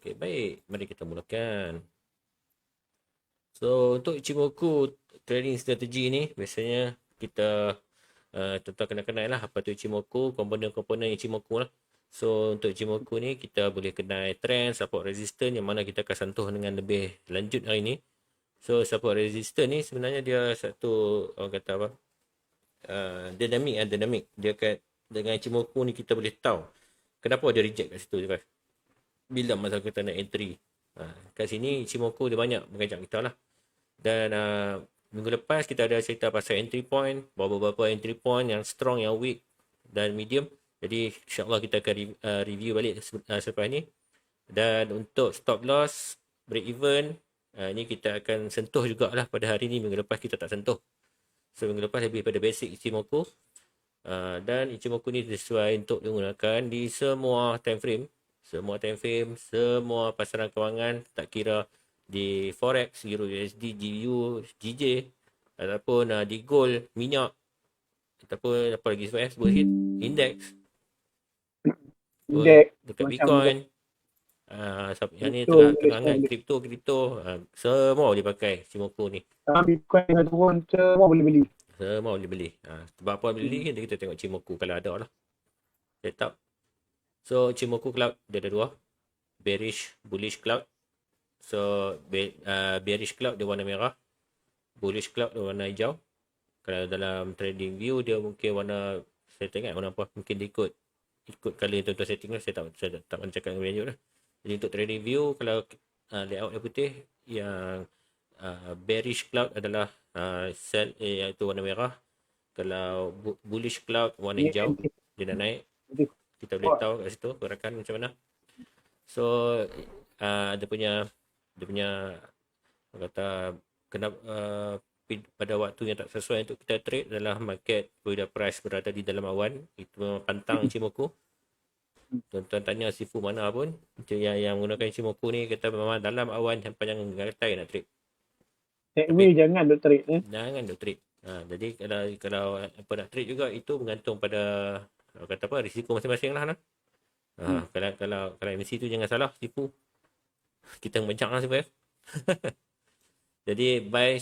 Okey, baik. Mari kita mulakan. So, untuk Ichimoku trading strategi ni, biasanya kita tuan-tuan kena kenal lah apa tu Ichimoku, komponen-komponen Ichimoku lah. So, untuk Ichimoku ni, kita boleh kenal trend, support resistance yang mana kita akan sentuh dengan lebih lanjut hari ni. So, support resistance ni sebenarnya dia satu, orang kata apa, dinamik. Dia dengan Ichimoku ni kita boleh tahu kenapa dia reject kat situ. Bila masa kita nak entry. Kat sini Ichimoku dia banyak mengajak kita lah. Dan minggu lepas kita ada cerita pasal entry point, beberapa entry point yang strong, yang weak dan medium. Jadi insyaAllah kita akan review balik selepas ni. Dan untuk stop loss, break even, ni kita akan sentuh jugalah pada hari ni. Minggu lepas kita tak sentuh. So minggu lepas lebih pada basic Ichimoku. Dan Ichimoku ni sesuai untuk digunakan di semua time frame. Semua pasaran kewangan, tak kira di Forex, Euro USD, GBU, GJ, ataupun di gold, minyak, ataupun apa lagi sebut sikit, index, dekat Bitcoin, yang ni tengah angkat kripto, semua boleh pakai Ichimoku ni. Bitcoin dah turun, semua boleh beli. Semua boleh beli. Sebab apa beli, kita tengok Ichimoku kalau ada lah. Setup. So Ichimoku cloud dia ada dua, bearish, bullish cloud. So bearish cloud dia warna merah, bullish cloud dia warna hijau. Kalau dalam trading view dia mungkin warna, saya tak ingat warna apa, mungkin dia ikut color tuan-tuan setting lah. Saya tak nak cakap dengan lanjut lah. Jadi untuk trading view, kalau layout dia putih, yang bearish cloud adalah sell iaitu warna merah. Kalau bullish cloud warna hijau, dia nak naik. Kita boleh tahu kat situ gerakan macam mana. So dia punya kata kenapa pada waktu yang tak sesuai untuk kita trade adalah market bila price berada di dalam awan. Itu memang pantang Ichimoku. Tuan-tuan tanya sifu mana pun, yang menggunakan Ichimoku ni kata memang dalam awan sampai jangan gatai nak trade. Tapi jangan duk trade. Jangan duk trade. Jadi kalau apa nak trade juga, itu bergantung pada kata apa, risiko masing-masing lah. Kalau MC tu jangan salah tipu. Kita banyak lah sebab. Jadi buy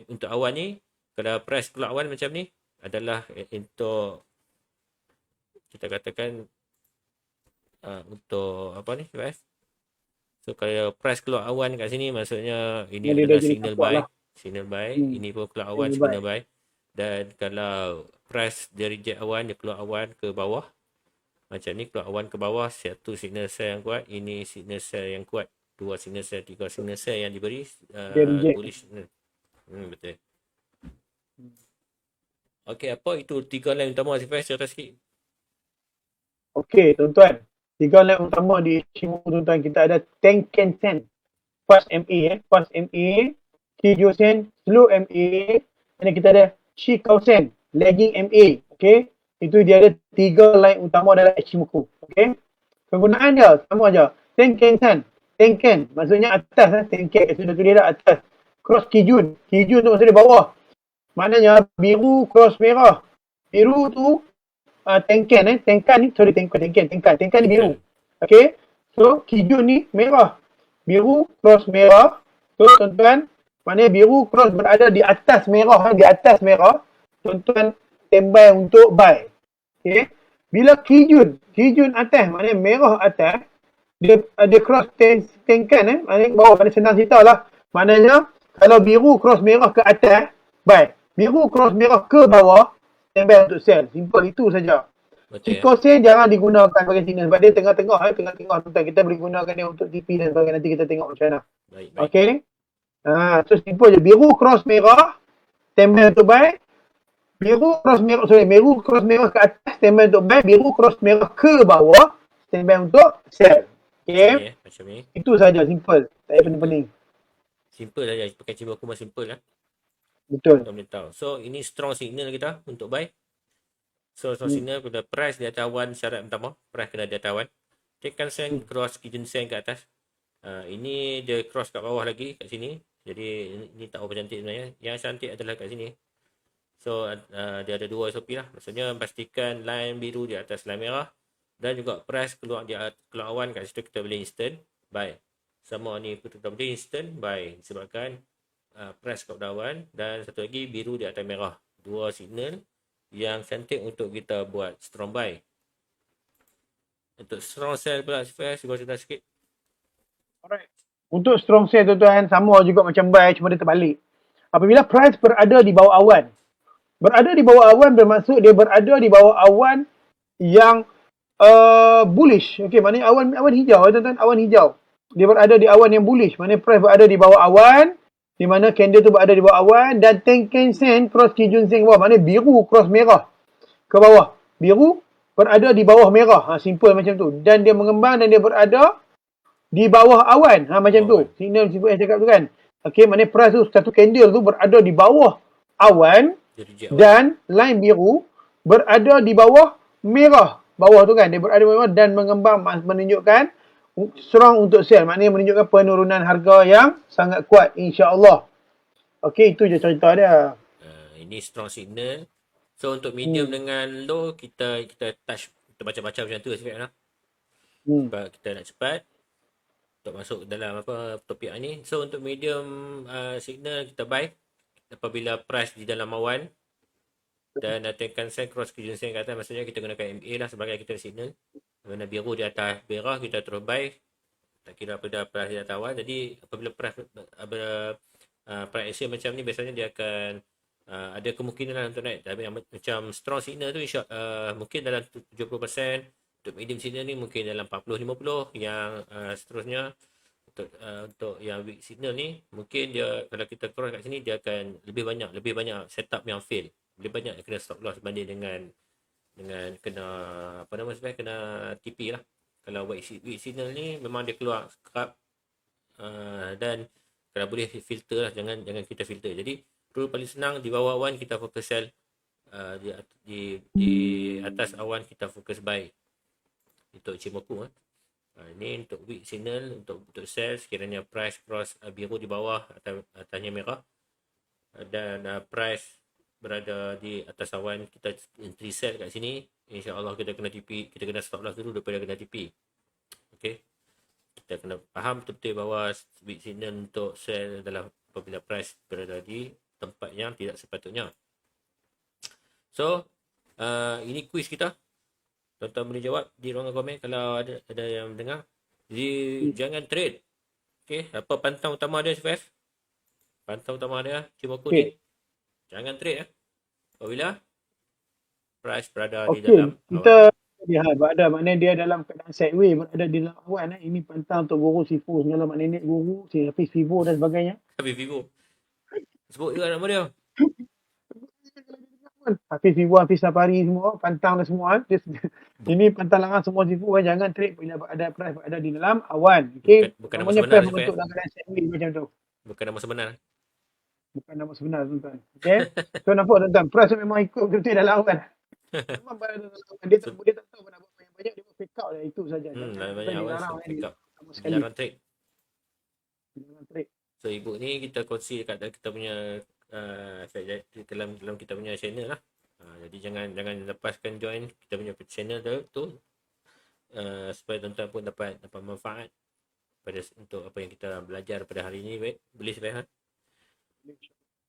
untuk awan ni, kalau price keluar awan macam ni adalah untuk kita katakan untuk apa ni sebab. So kalau price keluar awan kat sini, maksudnya ini adalah signal buy lah. Signal buy. Ini pun keluar awan, signal buy. Dan kalau price dia reject awan, dia keluar awan ke bawah, macam ni keluar awan ke bawah, satu signal sell yang kuat, ini signal sell yang kuat, dua signal sell, tiga signal sell yang diberi bullish. Betul. Okey, apa itu tiga line utama Sifai, cerita sikit. Okey, tuan-tuan. Tiga line utama di Ichimoku, tuan-tuan, kita ada Tenkan Sen, Fast MA, Fast MA, Kijo Sen, Slow MA, dan kita ada Shikao Sen, Lagging MA. Okey, itu dia ada tiga line utama dalam Ichimoku. Okey, penggunaan dia sama aja. Tenkan Sen, Tenkan maksudnya atas, Tenkan sudah tulis dah atas. Cross Kijun, Kijun tu maksudnya bawah. Maknanya biru cross merah. Biru tu Tenkan ni, sorry Tenkan ni biru. Okey, so Kijun ni merah. Biru cross merah. So tuan-tuan, maknanya biru cross berada di atas merah, di atas merah. Tuan-tuan standby untuk buy. Okey, bila Kijun atas, maknanya merah atas, dia cross Tenkan maknanya bawah, maknanya senang cerita lah. Maknanya kalau biru cross merah ke atas, buy. Biru cross merah ke bawah, standby untuk sell. Simple itu saja. Shikao Sen jangan digunakan bagi signal sebab dia tengah-tengah tuan-tuan. Kita boleh gunakan dia untuk TP dan sebagainya. Nanti kita tengok macam mana. Okey. So simple je. Biru cross merah, standby untuk buy. Biru cross merah ke atas, standby untuk buy. Biru cross merah ke bawah, standby untuk sell. Okey. Macam ni. Itu saja, simple. Tak payah pening-pening. Simple saja. Pakai Ichimoku memang simple lah. Betul. Kita boleh tahu. So ini strong signal kita untuk buy. So signal pada price di atas awan, syarat pertama price kena di atas awan. Tenkan Sen cross Kijun Sen ke atas. Ini dia cross kat bawah lagi kat sini. Jadi ini tak apa cantik sebenarnya. Yang cantik adalah kat sini. So dia ada dua SOP lah. Maksudnya pastikan line biru di atas line merah, dan juga price keluar awan kat situ kita boleh instant. buy. Sama ni tuan-tuan boleh instant buy disebabkan price kat awan, dan satu lagi biru di atas merah. Dua signal yang cantik untuk kita buat strong buy. Untuk strong sell pula, Sifas, cuba cerita sikit. Alright. Untuk strong sell tuan-tuan, sama juga macam buy, cuma dia terbalik. Apabila price berada di bawah awan. Berada di bawah awan bermaksud dia berada di bawah awan yang bullish. Okey, maknanya awan hijau tuan-tuan, awan hijau. Dia berada di awan yang bullish. Maknanya price berada di bawah awan, di mana candle tu berada di bawah awan, dan Tenkan Sen cross Kijun Sen ke bawah. Maknanya biru cross merah ke bawah. Biru berada di bawah merah. Simple macam tu. Dan dia mengembang dan dia berada di bawah awan. Macam tu. Signal yang cakap tu kan. Okey, maknanya price tu, satu candle tu berada di bawah awan dan line biru berada di bawah merah. Bawah tu kan, dia berada di bawah dan mengembang, menunjukkan strong untuk sell. Maknanya menunjukkan penurunan harga yang sangat kuat, insya-Allah. Okey, itu je cerita dia. Ini strong signal. So untuk medium dengan low, kita touch, kita baca-baca macam tu sebenarnya. Sebab kita nak cepat untuk masuk dalam topik ni. So untuk medium signal kita buy apabila price di dalam awan dan Tenkan Sen cross Kijun Sen ke atas, maksudnya kita gunakan MA lah sebagai kita signal. Warna biru di atas merah, kita terus buy. Tak kira apabila price di atas awan. Jadi apabila price price action macam ni, biasanya dia akan ada kemungkinan lah untuk naik. Tapi macam strong signal tu mungkin dalam 70%. Untuk medium signal ni mungkin dalam 40-50. Yang seterusnya untuk yang weak signal ni, mungkin dia kalau kita cross kat sini, dia akan lebih banyak setup yang fail. Lebih banyak kena stop loss berbanding dengan kena kena TP lah. Kalau weak signal ni memang dia keluar scrap, dan kalau boleh filter lah, jangan kita filter. Jadi rule paling senang, di bawah awan kita fokus sell, di atas awan kita fokus buy. Untuk Ichimoku ini untuk weak signal, untuk sell sekiranya price cross biru di bawah, atasnya merah, dan price berada di atas awan, kita entry sell kat sini. InsyaAllah kita kena TP, kita kena stop loss dulu daripada kena TP. Okay, kita kena faham betul-betul bahawa weak signal untuk sell adalah apabila price berada di tempat yang tidak sepatutnya. So ini quiz kita. Tuan-tuan boleh jawab di ruangan komen kalau ada yang mendengar. Jadi jangan trade. Okay, apa pantang utama dia, Sifas? Pantang utama dia Ichimoku ni, jangan trade apabila price berada di dalam kita lihat berada, maknanya dia dalam keadaan sideways, berada di dalam awan. Ini pantang untuk guru sifu segala, maknanya nenek guru, si Hafiz Vivo dan sebagainya. Hafiz Vivo. Sebut juga nama dia. Hafiz Vivo, Hafiz Safari semua, pantang dah semua. Ini pantang larang semua sifu. Jangan trade bila ada price berada di dalam awan. Okay? Bukan nama sebenar, price membentuk dalam keadaan sideways macam tu. Bukan nama sebenar. Bukan nama sebenar, tuan-tuan. Okay? So nampak tuan-tuan, price memang ikut betul-betul dalam awan. Memang berada dalam awan. Dia tak tahu nak buat banyak, dia buat fake out je. Itu saja. Banyak awan fake out. Dilarang trade. So ibu ni kita kongsi dekat kita punya dalam kita punya channel lah. Jadi jangan lepaskan join kita punya channel tu supaya tuan-tuan pun dapat manfaat untuk apa yang kita belajar pada hari ini. Baik, boleh Sifai?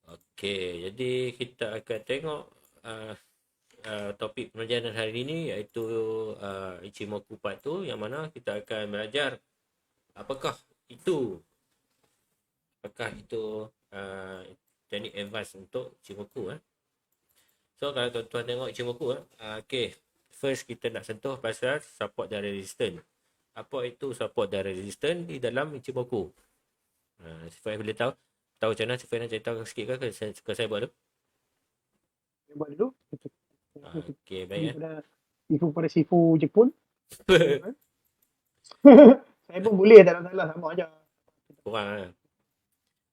Okey, jadi kita akan tengok topik pembelajaran hari ini, iaitu Ichimoku part tu, yang mana kita akan belajar apakah itu teknik advance untuk Ichimoku. So kalau tuan-tuan tengok Ichimoku, okay, first kita nak sentuh pasal support dan resistance. Apa itu support dan resistance di dalam Ichimoku? Sifai boleh tahu macam mana? Sifai nak cerita sikit ke saya buat dulu? Saya buat dulu. Okay, baik. Pada sifu Jepun. Saya pun boleh, tak ada salah, sama aja. Kurang lah.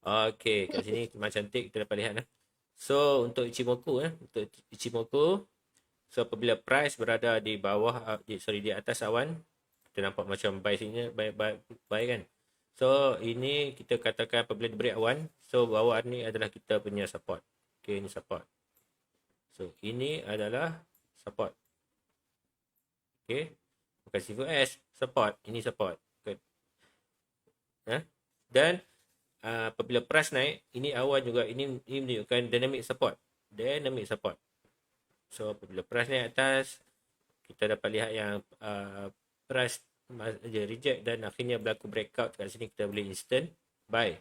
Okay, kat sini memang cantik, kita dapat lihat. So untuk Ichimoku, so apabila price berada di bawah, di atas awan, kita nampak macam buy sini, buy kan. So ini kita katakan apabila di break awan, so bawah ni adalah kita punya support. Okay, ini support. So ini adalah support. Okay, bukan sifu S, support. Ini support. Okay. Dan apabila price naik, ini awan juga, ini menunjukkan dynamic support. So apabila price naik atas, kita dapat lihat yang price dia reject dan akhirnya berlaku breakout kat sini, kita boleh instant buy.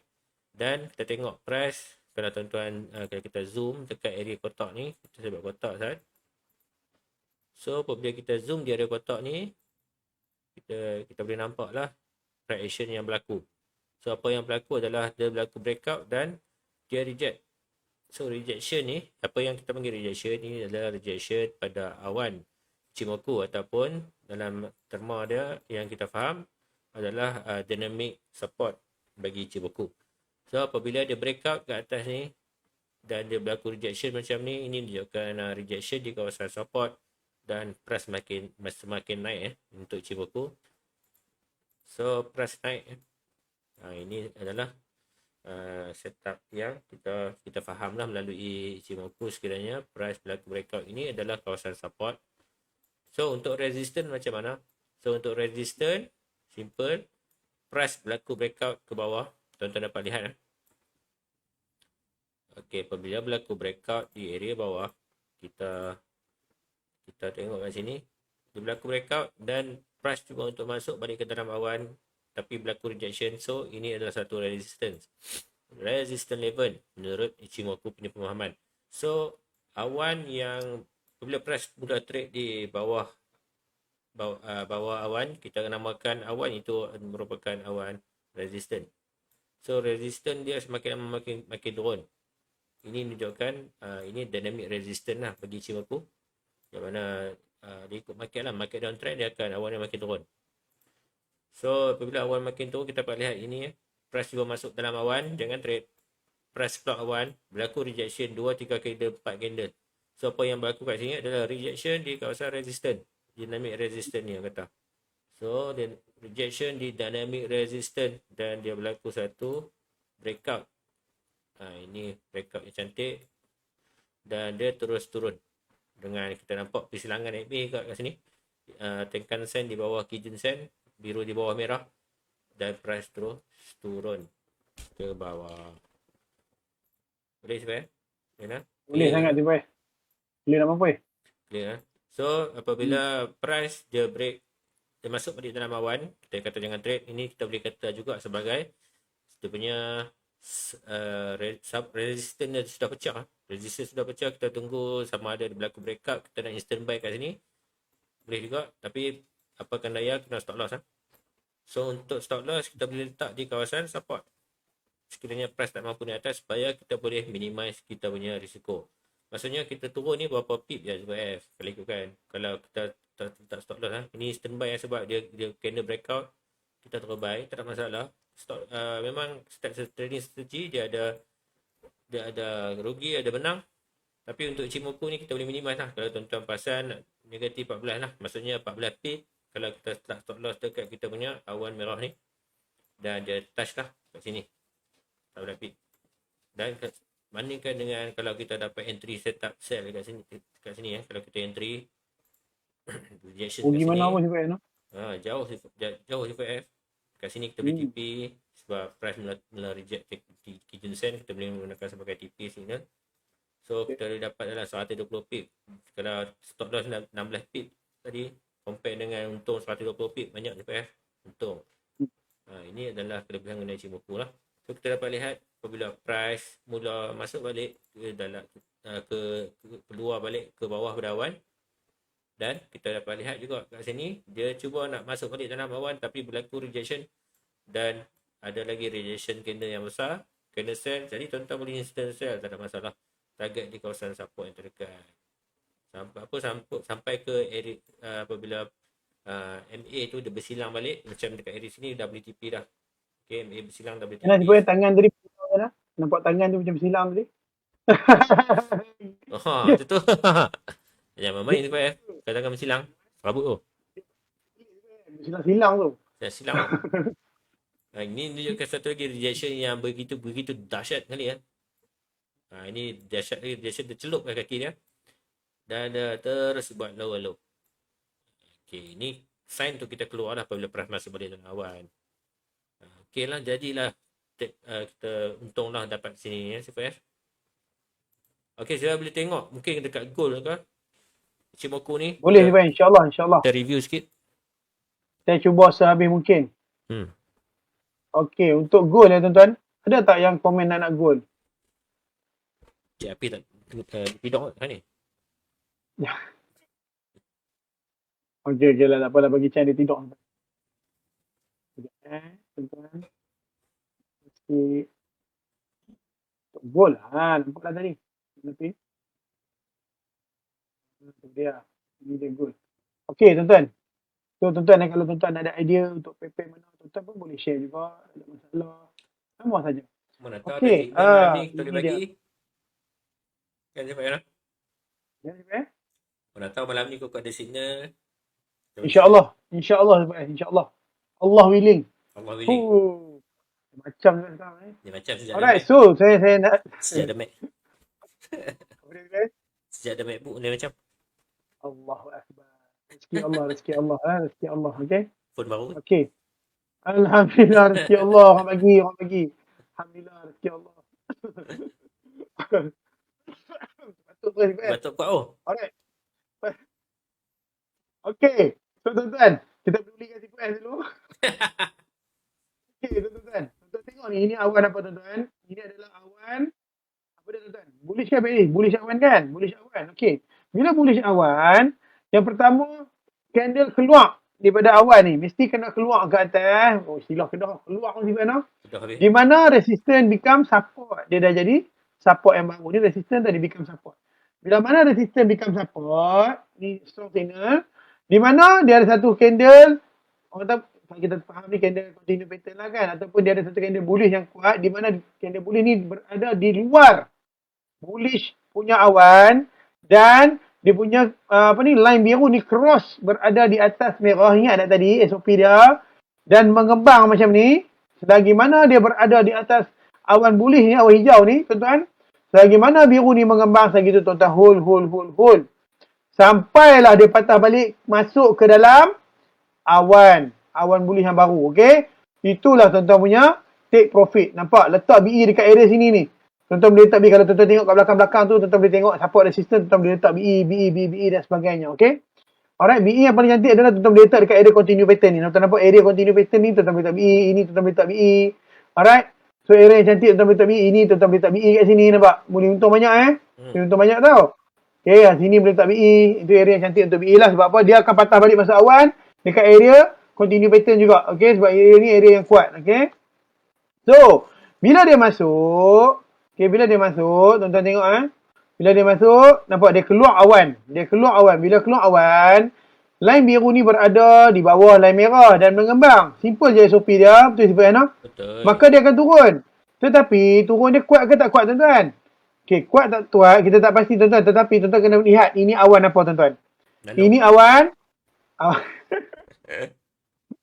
Dan kita tengok price, kalau tuan-tuan kalau kita zoom dekat area kotak ni, kita sebut kotak kan. So apabila kita zoom di area kotak ni, kita boleh nampak lah price action yang berlaku. So apa yang berlaku adalah dia berlaku breakout dan dia reject. So rejection ni, apa yang kita panggil rejection ni adalah rejection pada awan Ichimoku, ataupun dalam terma dia yang kita faham adalah dynamic support bagi Ichimoku. So apabila dia breakout ke atas ni dan dia berlaku rejection macam ni, ini menunjukkan rejection di kawasan support dan price semakin naik untuk Ichimoku. So price naik. Ini adalah setup yang kita fahamlah melalui Ichimoku. Sekiranya price berlaku breakout ini adalah kawasan support. So untuk resistance macam mana? So untuk resistance simple, price berlaku breakout ke bawah, tuan-tuan dapat lihat. Okey, apabila berlaku breakout di area bawah, kita tengok kat sini, dia berlaku breakout dan price cuba untuk masuk balik ke dalam awan, tapi berlaku rejection. So ini adalah satu resistance level menurut Ichimoku punya pemahaman. So awan yang apabila price mula trade di bawah awan, kita namakan awan itu merupakan awan resistance. So resistance dia semakin lama makin turun. Ini menunjukkan ini dynamic resistance lah bagi Ichimoku, yang mana dia ikut market lah, market downtrend dia akan awan yang makin turun. So apabila awan makin turun, kita dapat lihat ini price cuba masuk dalam awan, jangan trade. Price plot awan, berlaku rejection 2-3 candle, 4 candle. So apa yang berlaku kat sini adalah rejection di kawasan resistance, dynamic resistance ni yang kata. So rejection di dynamic resistance dan dia berlaku satu breakout. Ini breakout yang cantik dan dia terus turun dengan kita nampak persilangan MA kat sini. Tenkan sen di bawah Kijun sen, biru di bawah merah, dan price terus turun ke bawah. Boleh Sipai? Boleh sangat tu, Boy. Boleh nak apa? Clear. So apabila price dia break, dia masuk balik dalam awan, kita kata jangan trade. Ini kita boleh kata juga sebagai dia punya resistance dia sudah pecah. Resistance sudah pecah, kita tunggu sama ada dia berlaku breakout, kita nak instant buy kat sini. Boleh juga, tapi apakan daya, kena stop loss. So untuk stop loss kita boleh letak di kawasan support. Sekiranya price tak mampu naik atas, supaya kita boleh minimize kita punya risiko. Maksudnya kita turun ni berapa pip je SBF kalau ikutkan. Kalau kita tak stop loss ini standby sebab dia kena breakout, kita terus buy, tak ada masalah. Stop, memang trading strategi dia ada rugi, ada menang. Tapi untuk Ichimoku ni kita boleh minimize lah. Kalau tuan-tuan pasal negatif 14 lah, maksudnya 14 pip kalau kita stop loss dekat kita punya awan merah ni, dan dia touch lah kat sini 14 pip. Dan bandingkan dengan kalau kita dapat entry setup sell kat sini kalau kita entry rejection kat sini. Gimana pun Boy, no? Jauh CPF. Kat sini kita boleh TP sebab price mula reject Kijun sen, kita boleh menggunakan sebagai TP signal. So kita boleh dapat dalam 120 pip. Kalau stop loss 16 pip tadi, compare dengan untung 120 pip, banyak CPF untung. Ini adalah kelebihan mengenai Ichimoku lah. So kita dapat lihat apabila price mula masuk balik ke dalam keluar balik ke bawah berawan, dan kita dapat lihat juga kat sini dia cuba nak masuk balik dalam awan tapi berlaku rejection, dan ada lagi rejection candle yang besar, candle sell. Jadi tuan-tuan boleh instant sell, tak ada masalah. Target di kawasan support yang terdekat. Sampai ke area apabila MA tu dia bersilang balik macam dekat area sini, dah boleh TP dah. Okay, MA bersilang dah boleh TP. Kenapa Boy tangan tadi nampak tangan tu macam silang tadi? Itu tu. Jangan main tu Pak. Kadang-kadang bersilang. Rabut tu. Silang tu. Silang tu. Ini tunjukkan satu lagi rejection yang begitu dahsyat kali ya. Ini dahsyat lagi, rejection dia celup kat kaki dia. Dan dia terus buat low. Okay, ini sign tu kita keluar lah apabila price masuk balik dalam awan. Okey lah, jadilah kita untunglah dapat sini ya, Sifat. Okey, saya boleh tengok mungkin dekat goal ke Ichimoku ni. Boleh Sifat, insyaAllah, insyaAllah. Kita review sikit. Saya cuba sehabis mungkin. Hmm. Okey, untuk gol ya tuan-tuan. Ada tak yang komen nak gol? Cik Api tak tidak kan ni? Okey, lah, tak apalah, bagi chance dia tidur. Sekejap, tuan-tuan. Sikit. Untuk gol lah, nampaklah tadi. Nanti. Itu dia. Ini dia gol. Okey, tuan-tuan. So, tuan-tuan, kalau tuan-tuan ada idea untuk PP mana, tuan-tuan pun boleh share juga. Tak ada masalah. Sama saja. Mana tahu ada Okey, signal malam ni kita ini boleh dia. bagi. Kan Sifat ya? Ya, Sifat? Mana tahu malam ni kau ada signal. InsyaAllah. InsyaAllah, Sifat. InsyaAllah. Allah willing. Allah willing. Macam tu sekarang. Dia macam sejak Alright, ada Mac. so saya nak... Sejak ada Mac. Boleh, Sifat? Sejak ada MacBook dia macam Allahu Akbar. Rezeki Allah, rezeki Allah. Rezeki Allah, okey? phone baru. Okey. Alhamdulillah, rezeki Allah. Orang bagi, orang bagi. Alhamdulillah, rezeki Allah. Batuk ke, Sifat? Batuk kuat oh. Alright. Okey. So, tuan-tuan. Kita pedulikan Sifat dulu. Okey, tuan-tuan. Tuan-tuan tengok ni. Ini awan apa, tuan-tuan? Ini adalah awan. Apa dia, tuan-tuan? Bullish kan, Pak? Bullish awan kan? Bullish awan. Okey. Bila bullish awan, yang pertama, candle keluar daripada awan ni. Mesti kena keluar ke atas. Oh, istilah kedah. Keluar pun Sifat, no? Dah habis. Di mana resistance become support. Dia dah jadi support yang baru. Ni resistance tadi become support. Bila mana resistance become support, ni strong signal. Di mana dia ada satu candle, orang kata, kita faham ni candle continue pattern lah kan. Ataupun dia ada satu candle bullish yang kuat. Di mana candle bullish ni berada di luar bullish punya awan. Dan dia punya line biru ni cross berada di atas merah. Ingat tak tadi SOP dia. Dan mengembang macam ni. Selagi mana dia berada di atas awan bullish ni, awan hijau ni, tuan-tuan. Selagi mana biru ni mengembang, selagi tu tuan-tuan hold. Sampailah dia patah balik masuk ke dalam awan bullish yang baru. Okey? Itulah tuan-tuan punya take profit. Nampak? Letak BE dekat area sini ni. Tuan-tuan boleh letak BE. Kalau tuan-tuan tengok kat belakang-belakang tu, tuan-tuan boleh tengok support resistance, tuan-tuan boleh letak BE dan sebagainya. Okey? Alright, BE yang paling cantik adalah tuan-tuan boleh letak dekat area continue pattern ni. Tuan-tuan nampak area continue pattern ni, tuan-tuan boleh letak BE. Ini tuan-tuan boleh letak BE. Alright? So area yang cantik tuan-tuan boleh letak BE. Ini tuan-tuan boleh letak BE kat sini. Nampak? Boleh untung banyak Boleh untung banyak tau. Okay, sini boleh letak BE. Itu area yang cantik untuk BE lah. Sebab apa? Dia akan patah balik masuk awan dekat area continue pattern juga. Okay, sebab area ni area yang kuat. Okay. So, bila dia masuk, tuan-tuan tengok bila dia masuk, nampak dia keluar awan. Bila keluar awan, line biru ni berada di bawah line merah dan mengembang. Simple je SOP dia. Betul Sifat Yana? Betul. Maka dia akan turun. Tetapi, turun dia kuat ke tak kuat, tuan-tuan? Okay, kuat tak kuat, kita tak pasti, tuan-tuan. Tetapi, tuan-tuan kena lihat, ini awan apa, tuan-tuan? Ini awan.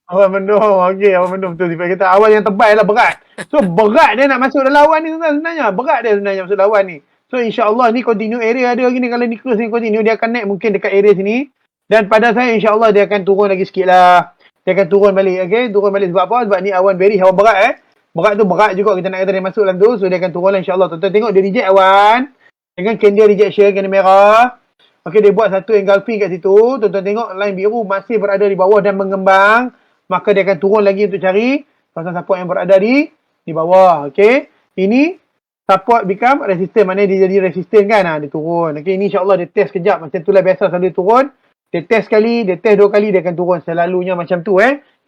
Awan mendung. Okey, awan mendung. Betul Sifat kata. Awan yang tebal lah, berat. So, berat dia nak masuk dalam awan ni, tuan-tuan, sebenarnya. Berat dia sebenarnya masuk dalam awan ni. So, insyaAllah ni continue area dia gini. Kalau ni close ni continue, dia akan naik mungkin dekat area sini. Dan pada saya, insyaAllah dia akan turun lagi sikit lah. Dia akan turun balik, okey? Turun balik sebab apa? Sebab ni awan awan berat Berat tu berat juga kita nak kata dia masuk dalam tu. So, dia akan turun lah insyaAllah. Tuan-tuan tengok dia reject awan. Dengan candle rejection, candle merah. Okey, dia buat satu engulfing kat situ. Tuan-tuan tengok line biru masih berada di bawah dan mengembang. Maka dia akan turun lagi untuk cari kawasan support yang berada di bawah. Okey. Ini support become resistant. Maknanya dia jadi resistant kan. Dia turun. Okey, ini insyaAllah dia test kejap. Macam itulah biasa selalu dia turun. Dia test sekali, dia test 2 kali, dia akan turun. Selalunya macam tu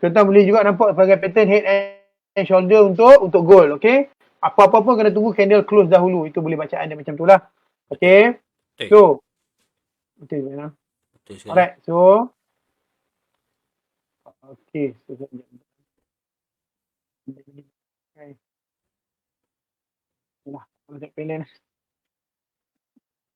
Tuan-tuan boleh juga nampak sebagai pattern head and shoulder untuk gold. Okey. Apa-apa pun kena tunggu candle close dahulu. Itu boleh bacaan dia macam tu lah. Okey. So. Betul kan? Alright. So. Okey. So, okay. Nah, kalau tak pelen.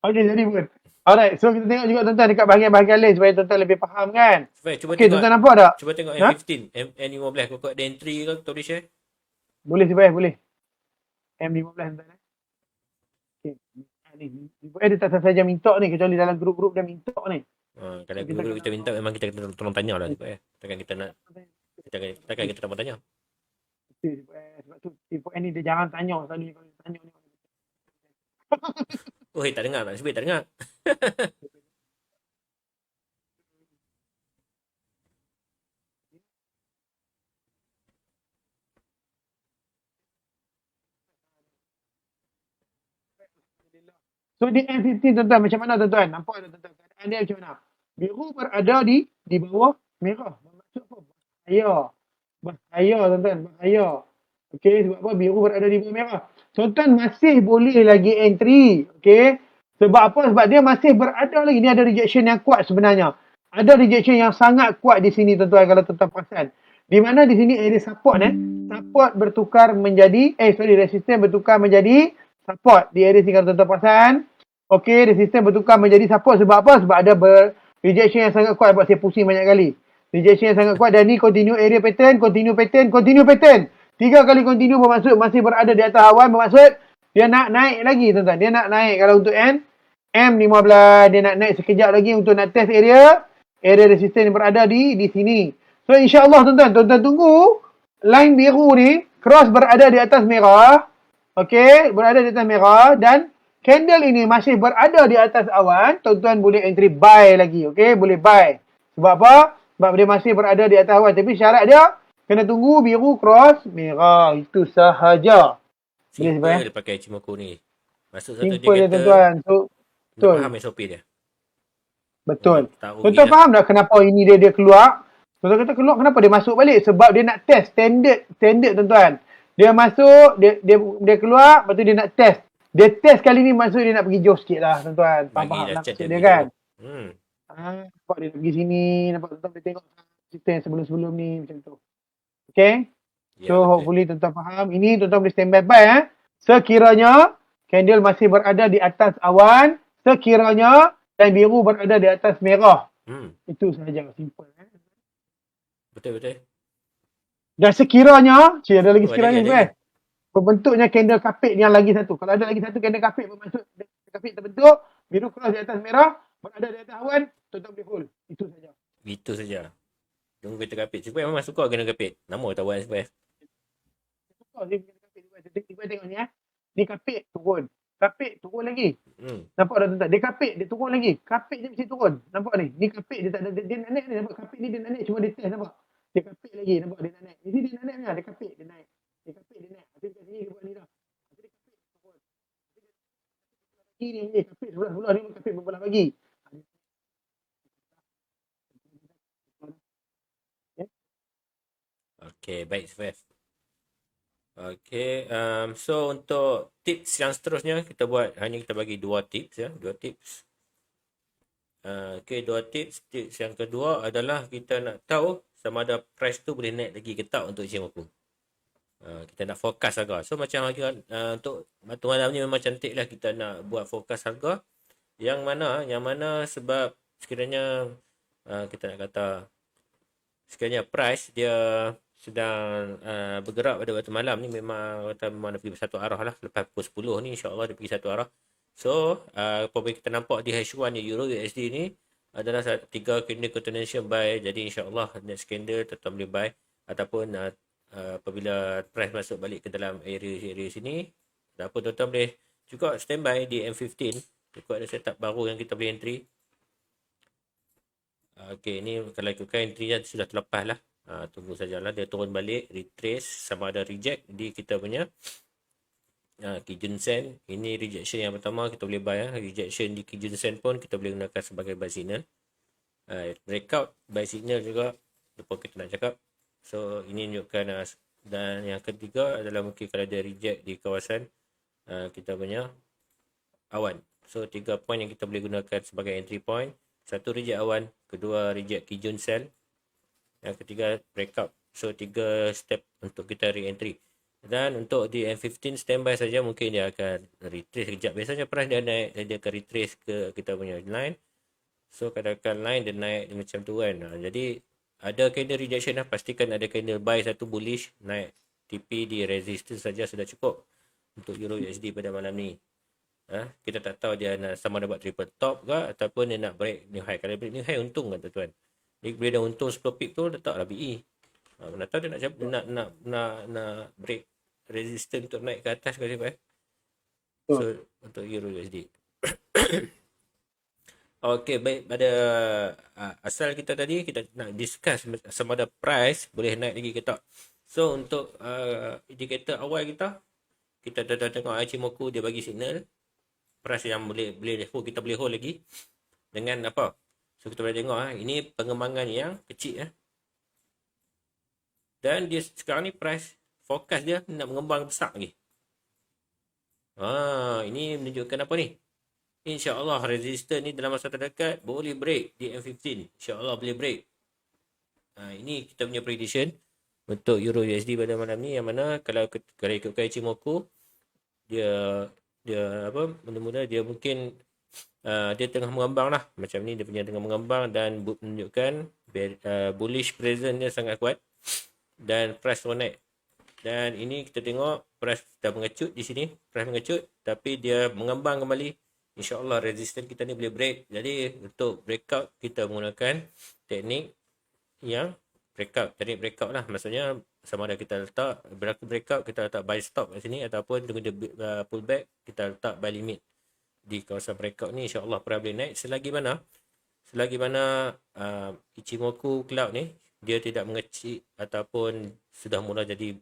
Okey, jadi pun. Alright, so kita tengok juga tuan-tuan dekat bahagian-bahagian lain supaya tuan-tuan lebih faham kan. Okey, tuan-tuan nampak tak? Cuba tengok M15, M15. Kau ada entry ke? Kau boleh share? Boleh Sifat, boleh. M15 tuan-tuan. Okey. Ni dia tak saja minta ni, kecuali dalam grup-grup dia minta ni. Kalau grup kita minta, memang kita tolong tanya lah. Takkan kita nak, takkan kita tak mau tanya. Sebab tu tipe N ni dia jarang tanya. Selalu kalau dia tanya ni. Oh, tak dengar. Nak sebut tak dengar. So di M15 tuan-tuan macam mana tuan-tuan? Nampak tak tuan-tuan? Keadaan dia macam mana? Biru berada di bawah merah. Bermaksud apa? Bahaya. Bahaya tuan-tuan. Bahaya. Okey, sebab apa? Biru berada di bawah merah. Tuan-tuan masih boleh lagi entry. Okey. Sebab apa? Sebab dia masih berada lagi. Ni ada rejection yang kuat sebenarnya. Ada rejection yang sangat kuat di sini tuan-tuan kalau tuan-tuan perasan. Di mana di sini area support support bertukar menjadi resistance bertukar menjadi support di area sini kalau tuan-tuan perasan. Okey, resistance bertukar menjadi support sebab apa? Sebab ada rejection yang sangat kuat buat saya pusing banyak kali. Rejection yang sangat kuat dan ni continue area pattern, continue pattern, continue pattern. 3 kali continue bermaksud masih berada di atas awan, bermaksud dia nak naik lagi tuan-tuan. Dia nak naik kalau untuk M15 dia nak naik sekejap lagi untuk nak test area resistance yang berada di sini. So insya-Allah tuan-tuan tunggu line biru ni cross berada di atas merah. Okey, berada di atas merah dan candle ini masih berada di atas awan, tuan-tuan boleh entry buy lagi. Okey, boleh buy. Sebab apa? Sebab dia masih berada di atas awan. Tapi syarat dia kena tunggu biru cross merah. Itu sahaja. Simple pakai Ichimoku ni. Maksud satu simple dia je kata tuan-tuan. So, nak betul. faham SOP dia. Betul. Tak Tuan-tuan faham tak kenapa ini dia keluar? Tuan-tuan kata keluar kenapa dia masuk balik? Sebab dia nak test standard tuan-tuan. Dia masuk, dia keluar, lepas tu dia nak test. Dia test kali ni maksud dia nak pergi jauh sikit lah tuan-tuan. Faham dah maksud chat dia kan? Hmm. Nampak dia nak pergi sini, nampak tuan-tuan boleh tengok cerita yang sebelum-sebelum ni macam tu. Okay? Ya, So betul. hopefully tuan-tuan faham. Ini tuan-tuan boleh stand by. Sekiranya candle masih berada di atas awan, sekiranya dan biru berada di atas merah. Itu sahaja, simple. Betul. Dan sekiranya, ada lagi sekiranya ada lagi. Berbentuknya candle kapit yang lagi satu. Kalau ada lagi satu candle kapit bermaksud kapit terbentuk, biru cross di atas merah, berada di atas awan, tuan-tuan boleh hold. Itu saja. Tunggu kita kapit. Supaya memang suka kena kapit. Nama tahu kan supaya. Suka dia kena kapit. Tiba tengok ni Ni kapit turun. Kapit turun lagi. Nampak tak tuan-tuan? Dia kapit, dia turun lagi. Kapit dia mesti turun. Nampak ni? Ni kapit dia tak ada, dia nak naik ni. Nampak kapit ni dia nak naik. Cuma dia test nampak. Dia kapit lagi. Nampak dia nak naik. Ini dia nak naik punya. Dia kapit, dia naik. Dia kapit, dia naik. Habis kat sini dia buat ni dah. Habis dia kapit, turun. Ini kapit sebelah-sebelah ni kapit berbelah bagi. Okay, baik Sufif. Okay, so untuk tips yang seterusnya kita buat hanya kita bagi 2 tips ya, 2 tips. Okay, 2 tips. Tips yang kedua adalah kita nak tahu sama ada price tu boleh naik lagi ke tak untuk Ichimoku. Kita nak forecast harga. So macam harga untuk batu malam ni memang cantik lah kita nak buat forecast harga. Yang mana sebab sekiranya kita nak kata sekiranya price dia sedang bergerak pada waktu malam ni memang mana pergi satu arah lah. Lepas pukul 10 ni insyaAllah dia pergi satu arah. So apabila kita nampak di H1 ni Euro USD ni adalah 3 candle continuation buy. Jadi insyaAllah next candle tetap boleh buy. Ataupun apabila price masuk balik ke dalam area sini, ataupun tuan-tuan boleh juga standby di M15. Ikut ada setup baru yang kita boleh entry. Okay, ni kalau ikutkan entry sudah terlepas lah. Tunggu sajalah dia turun balik, retrace sama ada reject di kita punya Kijun Sen. Ini rejection yang pertama kita boleh buy. Rejection di Kijun Sen pun kita boleh gunakan sebagai buy signal. Breakout buy signal juga lupa kita nak cakap. So ini menunjukkan dan yang ketiga adalah mungkin kalau dia reject di kawasan kita punya awan. So 3 point yang kita boleh gunakan sebagai entry point. Satu reject awan, kedua reject Kijun Sen, yang ketiga breakout. So 3 step untuk kita re-entry. Dan untuk di M15 standby saja, mungkin dia akan retrace kejap. Biasanya price dia naik, dia akan retrace ke kita punya line. So kadang-kadang line dia naik dia macam tu kan. Jadi ada candle rejection lah, pastikan ada candle buy satu bullish, naik TP di resistance saja sudah cukup untuk Euro USD pada malam ni. Kita tak tahu dia nak sama ada buat triple top ke ataupun dia nak break new high. Kalau break new high untung kan tuan-tuan. Dia bila dah untung 10 pip tu letaklah BE. Mana tahu dia nak break resistance untuk naik ke atas ke apa. So Betul. untuk Euro USD. Okey, baik, pada asal kita tadi kita nak discuss sama ada price boleh naik lagi ke tak. So untuk indikator awal kita dah tengok Ichimoku dia bagi signal price yang boleh hold, kita boleh hold lagi dengan apa? So kita boleh tengok ini pengembangan yang kecil dan dia sekarang ni price forecast dia nak mengembang besar lagi. Ini menunjukkan apa ni? InsyaAllah resistance ni dalam masa terdekat boleh break di M15. InsyaAllah boleh break. Ini kita punya prediction untuk Euro USD pada malam ni, yang mana kalau ikutkan Ichimoku, dia apa, mula-mula dia mungkin dia tengah mengembang lah. Macam ni dia punya tengah mengembang dan menunjukkan bullish presence dia sangat kuat dan price naik. Dan ini kita tengok price dah mengecut di sini, price mengecut tapi dia mengembang kembali. InsyaAllah resistance kita ni boleh break. Jadi untuk breakout kita menggunakan teknik yang teknik breakout lah. Maksudnya sama ada kita letak berlaku breakout, kita letak buy stop kat sini, ataupun tunggu dia pullback, kita letak buy limit di kawasan breakout ni. InsyaAllah price boleh naik selagi mana Ichimoku Cloud ni dia tidak mengecil ataupun sudah mula jadi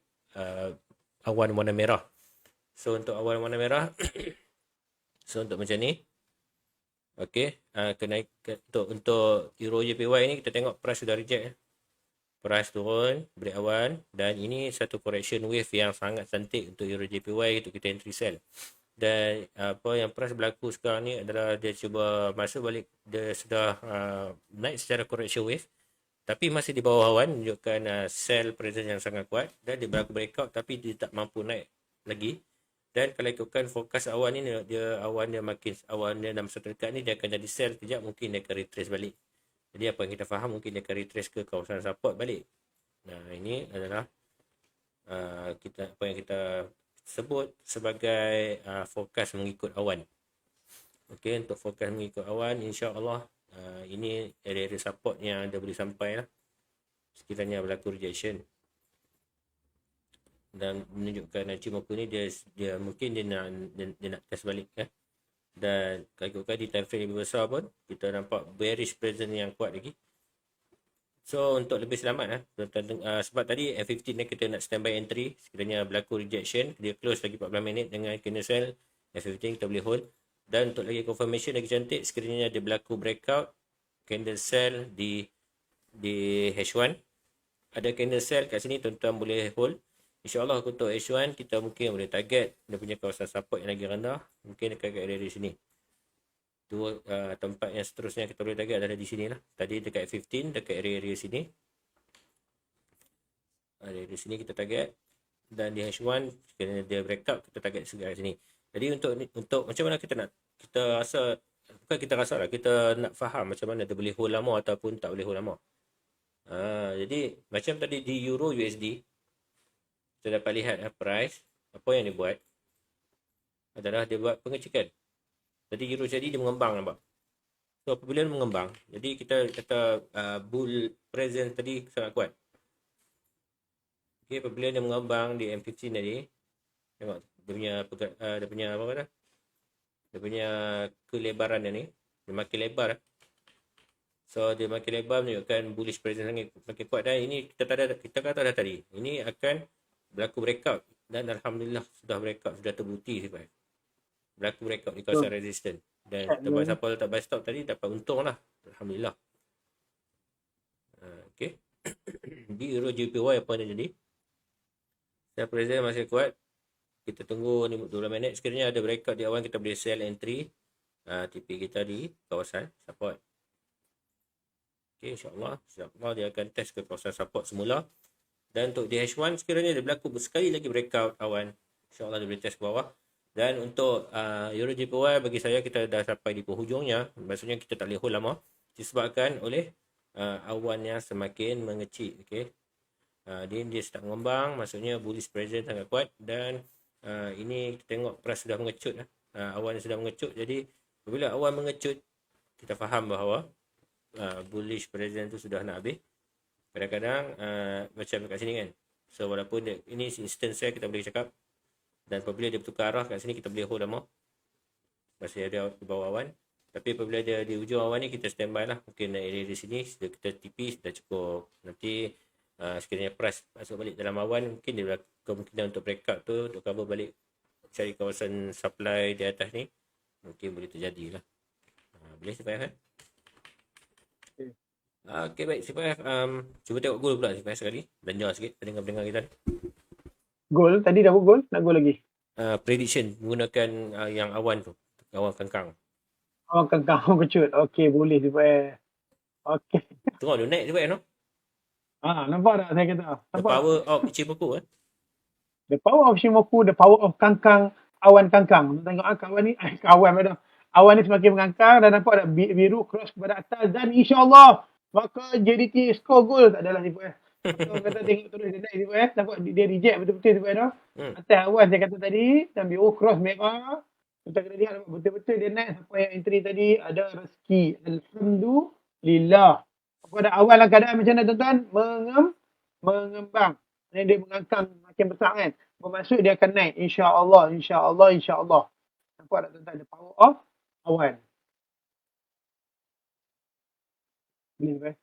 awan warna merah. So untuk awan warna merah so untuk macam ni, okey, kenaikan untuk Euro JPY ni kita tengok price sudah reject. Price turun, break awan, dan ini satu correction wave yang sangat cantik untuk Euro JPY untuk kita entry sell. Dan apa yang price berlaku sekarang ni adalah dia cuba masuk balik, dia sudah naik secara correction wave tapi masih di bawah awan, menunjukkan sell presence yang sangat kuat, dan dia berlaku breakout tapi dia tak mampu naik lagi. Dan kalau ikutkan fokus awan ni, awan dia dalam masa terdekat ni dia akan jadi sell kejap, mungkin dia akan retrace balik. Jadi apa yang kita faham, mungkin dia akan retrace ke kawasan support balik. Nah, ini adalah apa yang kita sebut sebagai fokus mengikut awan. Okey, untuk fokus mengikut awan, insya-Allah ini area support yang dia boleh sampai lah sekiranya berlaku rejection. Dan menunjukkan Ichimoku ni dia mungkin dia nak test balik Dan kalau ikutkan di time frame lebih besar pun kita nampak bearish presence yang kuat lagi. So untuk lebih selamat sebab tadi F15 ni kita nak standby entry sekiranya berlaku rejection, dia close lagi 14 minit dengan kena sell, F15 kita boleh hold. Dan untuk lagi confirmation lagi cantik, sekiranya dia berlaku breakout candle sell di H1, ada candle sell kat sini, tuan-tuan boleh hold. InsyaAllah untuk H1 kita mungkin boleh target dia punya kawasan support yang lagi rendah, mungkin dekat area di sini. Tempat yang seterusnya kita boleh target adalah di sini lah. Tadi dekat 15, dekat area sini. Area sini kita target. Dan di H1 kerana dia breakout, kita target sekat sini. Jadi untuk macam mana kita rasa, bukan kita rasa lah, kita nak faham macam mana dia boleh hold lama ataupun tak boleh hold lama. Jadi macam tadi di Euro USD, kita dapat lihat price, apa yang dia buat adalah dia buat pengecekan. Tadi Euro USD dia mengembang, nampak. So apabila dia mengembang, jadi kita kata bull presence tadi sangat kuat. Okay, apabila dia mengembang di M15 tadi, tengok dia punya apa kata? Dia punya kelebaran dia ni, dia makin lebar. So dia makin lebar menunjukkan bullish presence makin kuat, dan ini kita kata dah tadi, ini akan berlaku breakout, dan alhamdulillah sudah breakout, sudah terbukti sifat. Berlaku breakout di kawasan resistance. Dan siapa letak buy stop tadi dapat untung lah. Alhamdulillah. Okay. Di Euro JPY apa yang jadi? Sell presence masih kuat. Kita tunggu 12 minit. Sekiranya ada breakout di awan, kita boleh sell entry TP kita di kawasan support. Okay, insyaAllah dia akan test ke kawasan support semula. Dan untuk di H1, sekiranya dia berlaku sekali lagi breakout awan, insyaAllah dia boleh test ke bawah. Dan untuk Euro JPY, bagi saya kita dah sampai di penghujungnya. Maksudnya kita tak boleh hold lama disebabkan oleh awan yang semakin mengecil. Okay. Dia start mengembang, maksudnya bullish presence sangat kuat. Dan ini kita tengok price sudah mengecut. Awan sudah mengecut. Jadi apabila awan mengecut, kita faham bahawa bullish presence tu sudah nak habis. Kadang-kadang macam kat sini kan. So walaupun ini instance saya kita boleh cakap, dan apabila dia bertukar arah kat sini kita boleh hold lama. Masih ada di bawah awan. Tapi apabila dia di ujung awan ni kita standby lah. Mungkin area di sini kita tipis dah cukup. Nanti sekiranya press masuk balik dalam awan, mungkin dia kemungkinan untuk break up tu, untuk cover balik cari kawasan supply di atas ni, mungkin boleh terjadi lah. Boleh Sifai kan? Okay baik Sifai, cuba tengok goal pula Sifai sekali. Belanja sikit pendengar-pendengar kita ni. Gol, tadi dah gol, nak gol lagi. Prediction menggunakan yang awan tu, awan kangkang. Oh, kau kecut. Okey, boleh Sifai. Okey. Tengok dia naik Sifai no? Nampak tak saya kata? The Nampak power tak? of Ichimoku The power of Shimoku, the power of kangkang, awan kangkang. Tengok kawan ni, kawan madam. Awan ni semakin mengangkang dan nampak ada biru cross kepada atas dan insya-Allah maka JDT score gol. Tak adalah Sifai. Orang kata tengok terus dia naik Sifai. Nampak dia reject betul-betul Sifai dah. Atas awan saya kata tadi dan biru cross merah. Kita kena lihat betul-betul dia naik siapa yang entry tadi ada rezeki. Alhamdulillah. Pada awal dalam keadaan macam mana tuan-tuan? Mengembang. Yang dia mengangkang makin besar kan. Bermaksud dia akan naik. InsyaAllah, insyaAllah, insyaAllah. Nampak tak tuan-tuan? The power of awan. Boleh Sifai?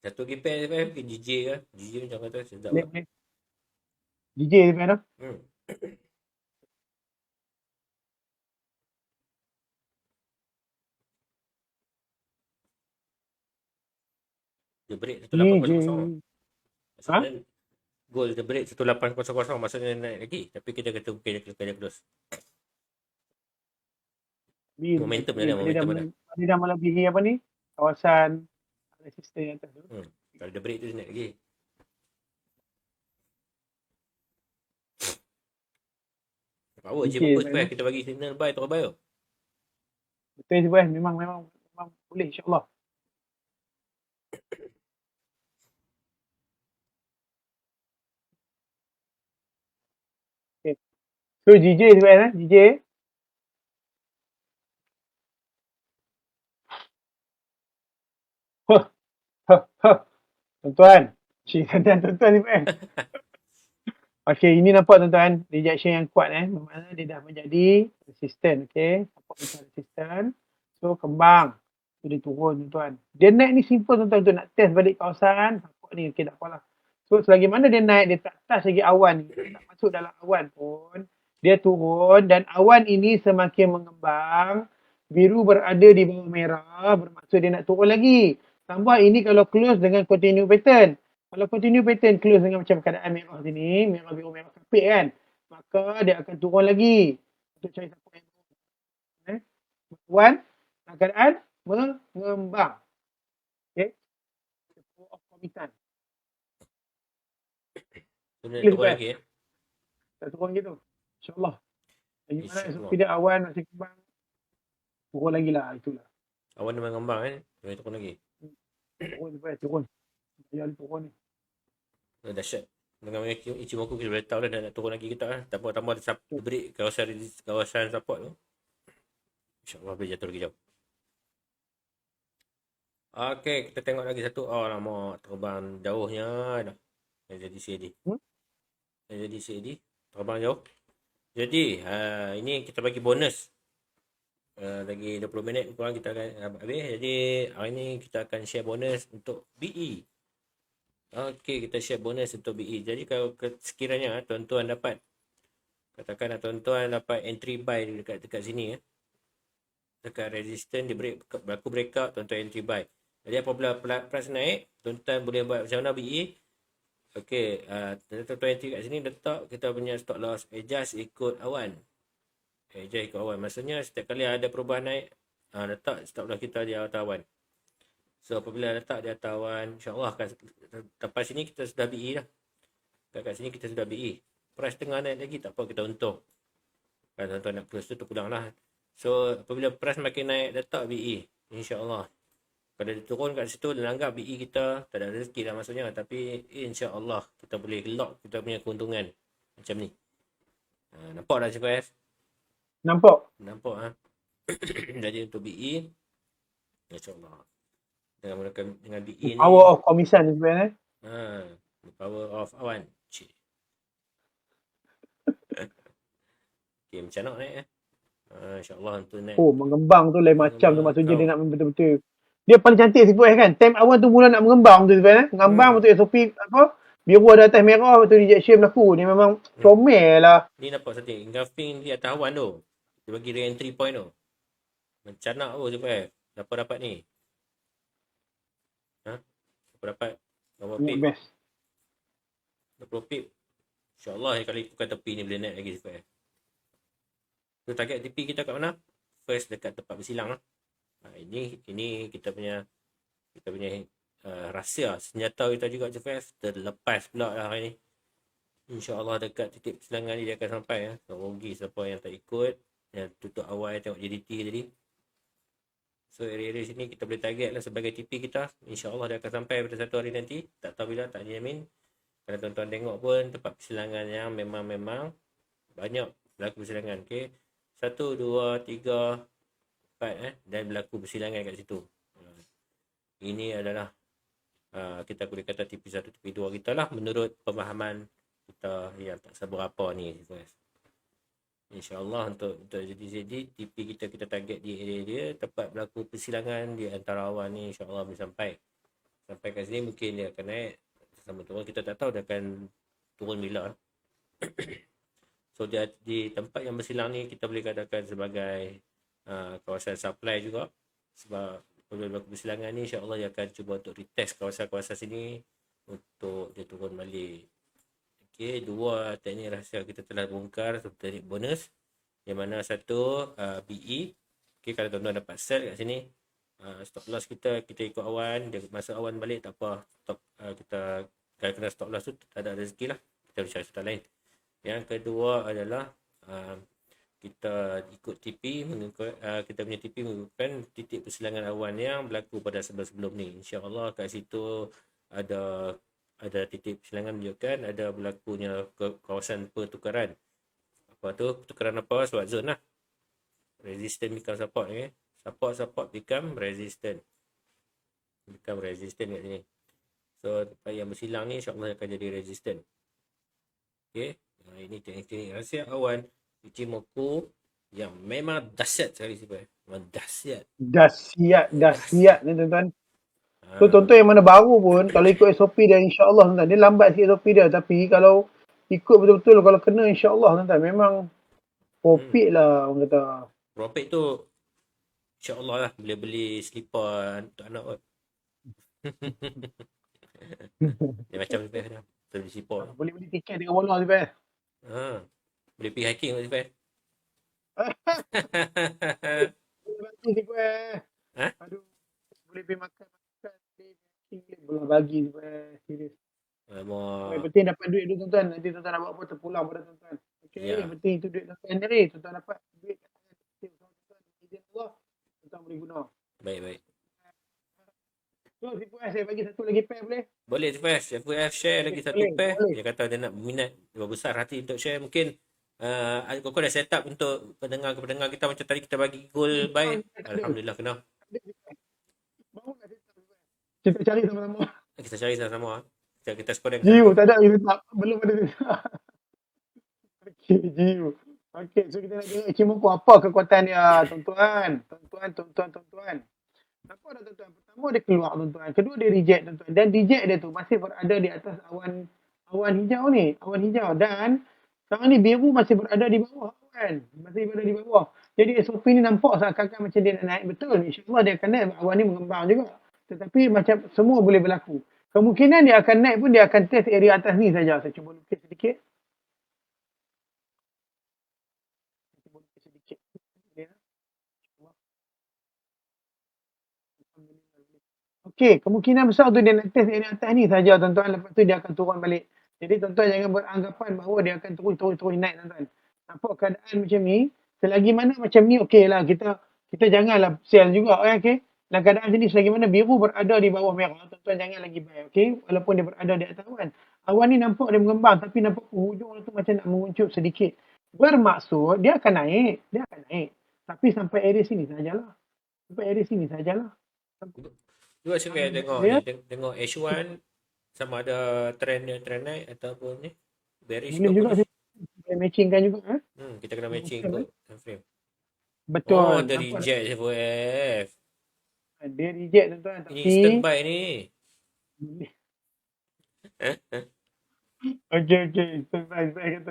Satu lagi pair Sifai, mungkin GJ ke? GJ macam kata sedap Boleh, lah. boleh. DJ Sifai dah. Dia break 1800. DJ. Maksudnya gol dia break 1800 maksudnya naik lagi. Tapi kita kata mungkin dia close. Momentum dia ada. Dia dah melebihi apa ni? Kawasan resistor yang atas tu. Kalau dia break tu dia naik lagi. Power je pokok Sifai. Kita bagi signal buy atau buy. Betul Sifai. Memang boleh insyaAllah. Okay. So GJ Sifai kan? GJ. Tuan-tuan. Tuan-tuan Sifai. Okay, ini nampak tuan-tuan. Rejection yang kuat bermakna dia dah menjadi resistant. Okay. Support macam resistant. So kembang. So dia turun tuan-tuan. Dia naik ni simple tuan-tuan. Untuk nak test balik kawasan. Support ni. Okay, tak apalah. So selagi mana dia naik, dia tak touch lagi awan ni. Dia tak masuk dalam awan pun. Dia turun dan awan ini semakin mengembang. Biru berada di bawah merah. Bermaksud dia nak turun lagi. Tambah ini kalau close dengan continue pattern. Kalau continue pattern close dengan macam keadaan merah sini, merah biru merah kapit kan, maka dia akan turun lagi untuk cari siapa yang awan dalam keadaan mengembang. Okay. Of komitan. Dia turun lagi Tak turun gitu. InsyaAllah. Lagi mana esok tidak awan masih kembang, turun lagi lah. Itulah. Awan dia mengembang kan, dia turun lagi. Turun. Dia turun ni. Dahsyat. Dengan Ichimoku kita boleh tahu dah nak turun lagi kita lah. Tambah break kawasan support tu. InsyaAllah boleh jatuh lagi jauh. Okay, kita tengok lagi satu. Oh lama terbang jauhnya dah. Yang jadi CAD. Yang jadi CAD. Terbang jauh. Jadi ini kita bagi bonus. Lagi 20 minit kurang kita akan habis. Jadi hari ni kita akan share bonus untuk BE. Okey, kita share bonus untuk BE. Jadi kalau sekiranya tuan-tuan dapat, katakanlah tuan-tuan dapat entry buy dekat sini dekat resistance dia berlaku breakout, tuan-tuan entry buy. Jadi apabila price naik, tuan-tuan boleh buat macam mana BE. Okey, tuan-tuan entry kat sini letak kita punya stop loss adjust ikut awan. Adjust ikut awan. Maksudnya setiap kali ada perubahan naik, letak stop loss kita di atas awan. So apabila letak di atas awan, insyaAllah lepas sini kita sudah BE dah. Kat sini kita sudah BE. Price tengah naik lagi, tak apa kita untung. Kalau tuan-tuan nak close tu terpulang lah. So apabila price makin naik, letak BE. InsyaAllah. Kalau dia turun kat situ, dia anggap BE kita tak ada rezeki lah maksudnya. Tapi insyaAllah kita boleh lock kita punya keuntungan. Macam ni. Nampak tak Sifai? Nampak. Nampak Jadi untuk BE, insyaAllah. Dengan menggunakan dengan BE ni, Power of komisan sebenarnya. the power of awan. Cik. Okay, macam nak naik InsyaAllah untuk naik. Oh, mengembang tu lain macam tu. Mengembang Maksudnya dia kau. nak betul-betul. Dia paling cantik CPS kan. Time awal tu mula nak mengembang tu sebenarnya. Mengembang betul SOP apa. Biru ada atas merah betul rejection berlaku. Ni memang comel lah. Ni nampak satu engulfing di atas awan tu. Dia bagi re-entry point tu. Macam nak tu CPS. Siapa dapat ni? Siapa dapat? Berapa Banyak pip? best. 20 pip. InsyaAllah kali ikutkan tepi ni boleh naik lagi CPS. So target TP kita kat mana? First dekat tempat bersilang lah. Ini kita punya rahsia senjata kita juga CPS terlepas pula lah hari ni. InsyaAllah dekat titik persilangan ni dia akan sampai ya. So rugi siapa yang tak ikut, yang tutup awal tengok JDT tadi. So area-area sini kita boleh target lah sebagai TP kita. InsyaAllah dia akan sampai pada satu hari nanti. Tak tahu bila, tak jamin. Kalau tuan-tuan tengok pun tempat persilangan yang memang banyak berlaku persilangan. Okay. 1, 2, 3, 4 dan berlaku persilangan kat situ. Ini adalah kita boleh kata TP1, TP2 kita lah menurut pemahaman kita yang tak seberapa ni. InsyaAllah untuk jadi TP kita target di area dia tempat berlaku persilangan di antara awan ni, InsyaAllah boleh sampai kat sini. Mungkin dia akan naik sama turun, kita tak tahu dia akan turun bila. So dia di tempat yang bersilang ni kita boleh katakan sebagai kawasan supply juga, sebab bila berlaku persilangan ni insyaAllah dia akan cuba untuk retest kawasan-kawasan sini untuk dia turun balik. Okay, 2 teknik rahsia kita telah bongkar, satu teknik bonus, yang mana satu BE. Okay, kalau tuan-tuan dapat sell kat sini, stop loss kita ikut awan, dia masuk awan balik tak apa, kita kalau kena stop loss tu tak ada rezeki lah, kita cari satu lain. Yang kedua adalah kita ikut TP, kita punya TP menggunakan titik persilangan awan yang berlaku pada sebelum ni. InsyaAllah kat situ ada titik persilangan menunjukkan ada berlakunya kawasan pertukaran. Apa tu? Pertukaran apa? Swat zone lah. Resistant become support. Okay? Support become resistant. Become resistant kat sini. So tempat yang bersilang ni insyaAllah akan jadi resistant. Okay. Ini teknik rahsia awan Ichimoku yang memang dahsyat sekali sebenarnya. Memang dahsyat. Dahsyat ni tuan-tuan. So tuan-tuan yang mana baru pun kalau ikut SOP dia insyaAllah tuan-tuan. Dia lambat sikit SOP dia, tapi kalau ikut betul-betul, kalau kena insyaAllah tuan-tuan, memang profit lah orang kata. Profit tu insyaAllah lah, boleh beli slipper untuk anak kot. Dia macam lebih dah. Kita beli slipper. Boleh beli tiket dengan bola tu kan. Boleh pergi hiking kot Zifan. Aduh, boleh pergi makan boleh bagi serius. Yang penting dapat duit dulu tuan-tuan. Nanti tuan-tuan nak buat apa terpulang pada tuan-tuan. Okay, yang penting itu duit tuan-tuan sendiri. Tuan-tuan dapat duit kat tangan tuan-tuan. Tuan-tuan boleh guna. Baik. So, CPF saya bagi satu lagi pair boleh? Boleh CPF. CPF share lagi satu pair. Dia kata dia nak berminat, dia besar hati untuk share. Mungkin kau dah set up untuk pendengar kita macam tadi kita bagi goal buy. Alhamdulillah kena. Kita cari sama-sama. Kita cari sama-sama. Kita score yang Jiu, tak ada tak. Belum ada. Okay, Jiu. Okay, so kita nak tengok Ichimoku apa kekuatan dia, tuan-tuan. Tuan-tuan. Apa dah tuan-tuan? Pertama dia keluar tuan-tuan. Kedua dia reject tuan-tuan. Dan reject dia tu masih berada di atas awan hijau ni. Awan hijau. Dan sekarang ni biru masih berada di bawah awan. Masih berada di bawah. Jadi SOP ni nampak seakan-akan macam dia nak naik. Betul. InsyaAllah dia akan naik. Awan ni mengembang juga. Tetapi macam semua boleh berlaku. Kemungkinan dia akan naik pun dia akan test area atas ni saja. Saya cuba lukis sedikit. Okey, kemungkinan besar tu dia nak test area atas ni saja tuan-tuan. Lepas tu dia akan turun balik. Jadi tuan-tuan jangan beranggapan bahawa dia akan terus naik tuan-tuan. Nampak keadaan macam ni. Selagi mana macam ni okey lah. Kita janganlah sell juga. Okey. Dalam keadaan sini selagi mana biru berada di bawah merah. Tuan-tuan jangan lagi buy. Okey. Walaupun dia berada di atas awan. Awan ni nampak dia mengembang. Tapi nampak penghujung tu macam nak menguncup sedikit. Bermaksud dia akan naik. Tapi sampai area sini sajalah. Sampai area sini sajalah. Juga saya tengok Dia ni, tengok H1 sama ada trend dia, trend naik ataupun ni bearish ke boleh juga bullish. sih. Boleh matchingkan juga. Kita kena matching Betul, ikut time frame. Oh, betul. dia Nampak tak? reject FOF. Dia reject tuan-tuan. Ini Tapi instant buy ni. okey. Standby. Saya kata